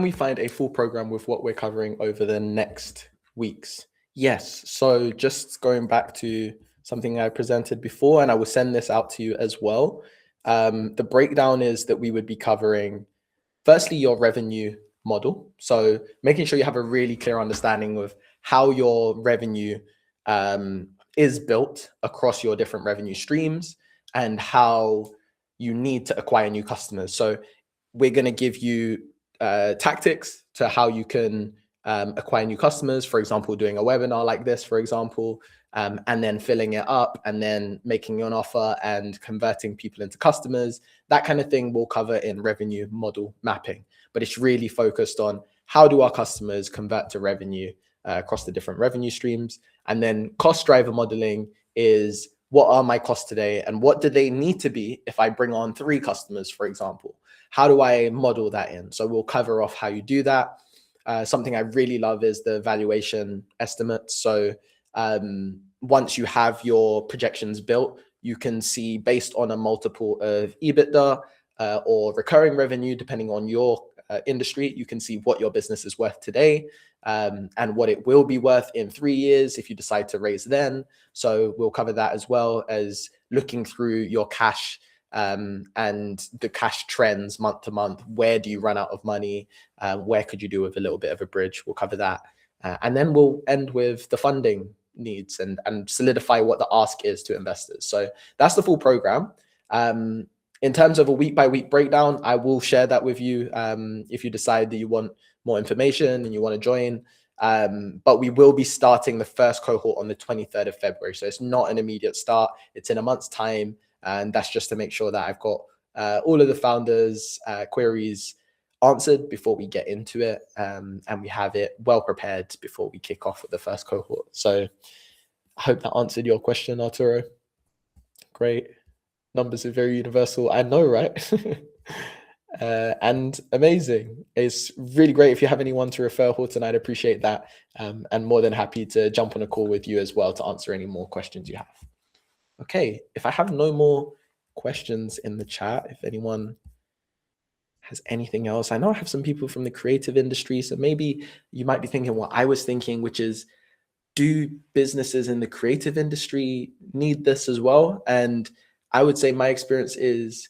A: we find a full program with what we're covering over the next weeks? Yes. So just going back to something I presented before, and I will send this out to you as well. The breakdown is that we would be covering, firstly, your revenue model. So making sure you have a really clear understanding of how your revenue is built across your different revenue streams and how you need to acquire new customers. So we're going to give you tactics to how you can acquire new customers, for example, doing a webinar like this, for example, and then filling it up and then making an offer and converting people into customers. That kind of thing we'll cover in revenue model mapping, but it's really focused on how do our customers convert to revenue across the different revenue streams. And then cost driver modeling is, what are my costs today and what do they need to be if I bring on 3 customers, for example? How do I model that in? So we'll cover off how you do that. Something I really love is the valuation estimates. So once you have your projections built, you can see based on a multiple of EBITDA or recurring revenue, depending on your industry, you can see what your business is worth today and what it will be worth in 3 years if you decide to raise then. So we'll cover that, as well as looking through your cash and the cash trends month to month. Where do you run out of money? Where could you do with a little bit of a bridge? We'll cover that. And then we'll end with the funding needs and solidify what the ask is to investors. So that's the full program. In terms of a week by week breakdown, I will share that with you if you decide that you want more information and you want to join. But we will be starting the first cohort on the 23rd of February. So it's not an immediate start. It's in a month's time. And that's just to make sure that I've got all of the founders' queries answered before we get into it. And we have it well prepared before we kick off with the first cohort. So I hope that answered your question, Arturo. Great. Numbers are very universal. I know, right? And amazing. It's really great if you have anyone to refer, Horton. I'd appreciate that. And more than happy to jump on a call with you as well to answer any more questions you have. Okay, if I have no more questions in the chat, if anyone has anything else, I know I have some people from the creative industry, so maybe you might be thinking what I was thinking, which is, do businesses in the creative industry need this as well? And I would say my experience is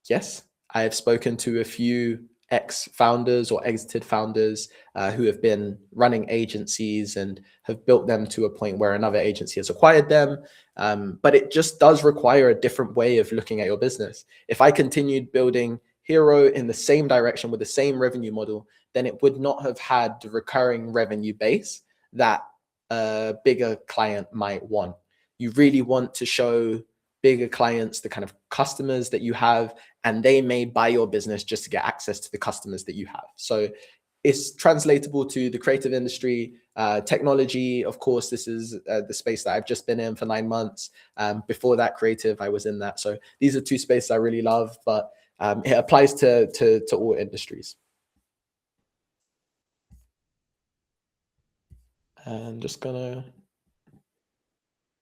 A: yes. I have spoken to a few ex-founders or exited founders who have been running agencies and have built them to a point where another agency has acquired them. But it just does require a different way of looking at your business. If I continued building Hero in the same direction with the same revenue model, then it would not have had the recurring revenue base that a bigger client might want. You really want to show bigger clients the kind of customers that you have, and they may buy your business just to get access to the customers that you have. So it's translatable to the creative industry, technology. Of course, this is the space that I've just been in for 9 months. Before that, creative, I was in that. So these are two spaces I really love, but it applies to all industries. And just gonna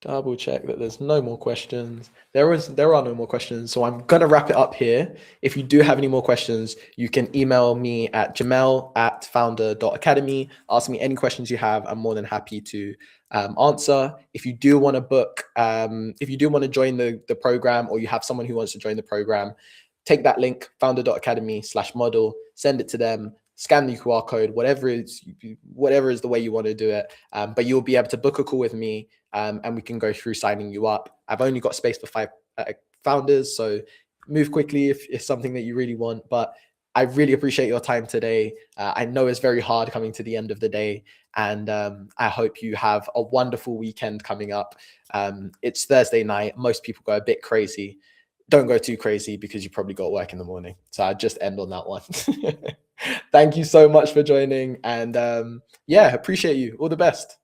A: double check that there's no more questions. There are no more questions, so I'm gonna wrap it up here. If you do have any more questions, you can email me at jemel@founder.academy. Ask me any questions you have. I'm more than happy to answer. If you do want to book, if you do want to join the program, or you have someone who wants to join the program, take that link, founder.academy/model, send it to them, scan the QR code, whatever is the way you want to do it. But you'll be able to book a call with me, and we can go through signing you up. I've only got space for 5 founders, so move quickly if it's something that you really want. But I really appreciate your time today. I know it's very hard coming to the end of the day, and I hope you have a wonderful weekend coming up. It's Thursday night. Most people go a bit crazy. Don't go too crazy because you probably got work in the morning. So I'll just end on that one. Thank you so much for joining. And yeah, appreciate you. All the best.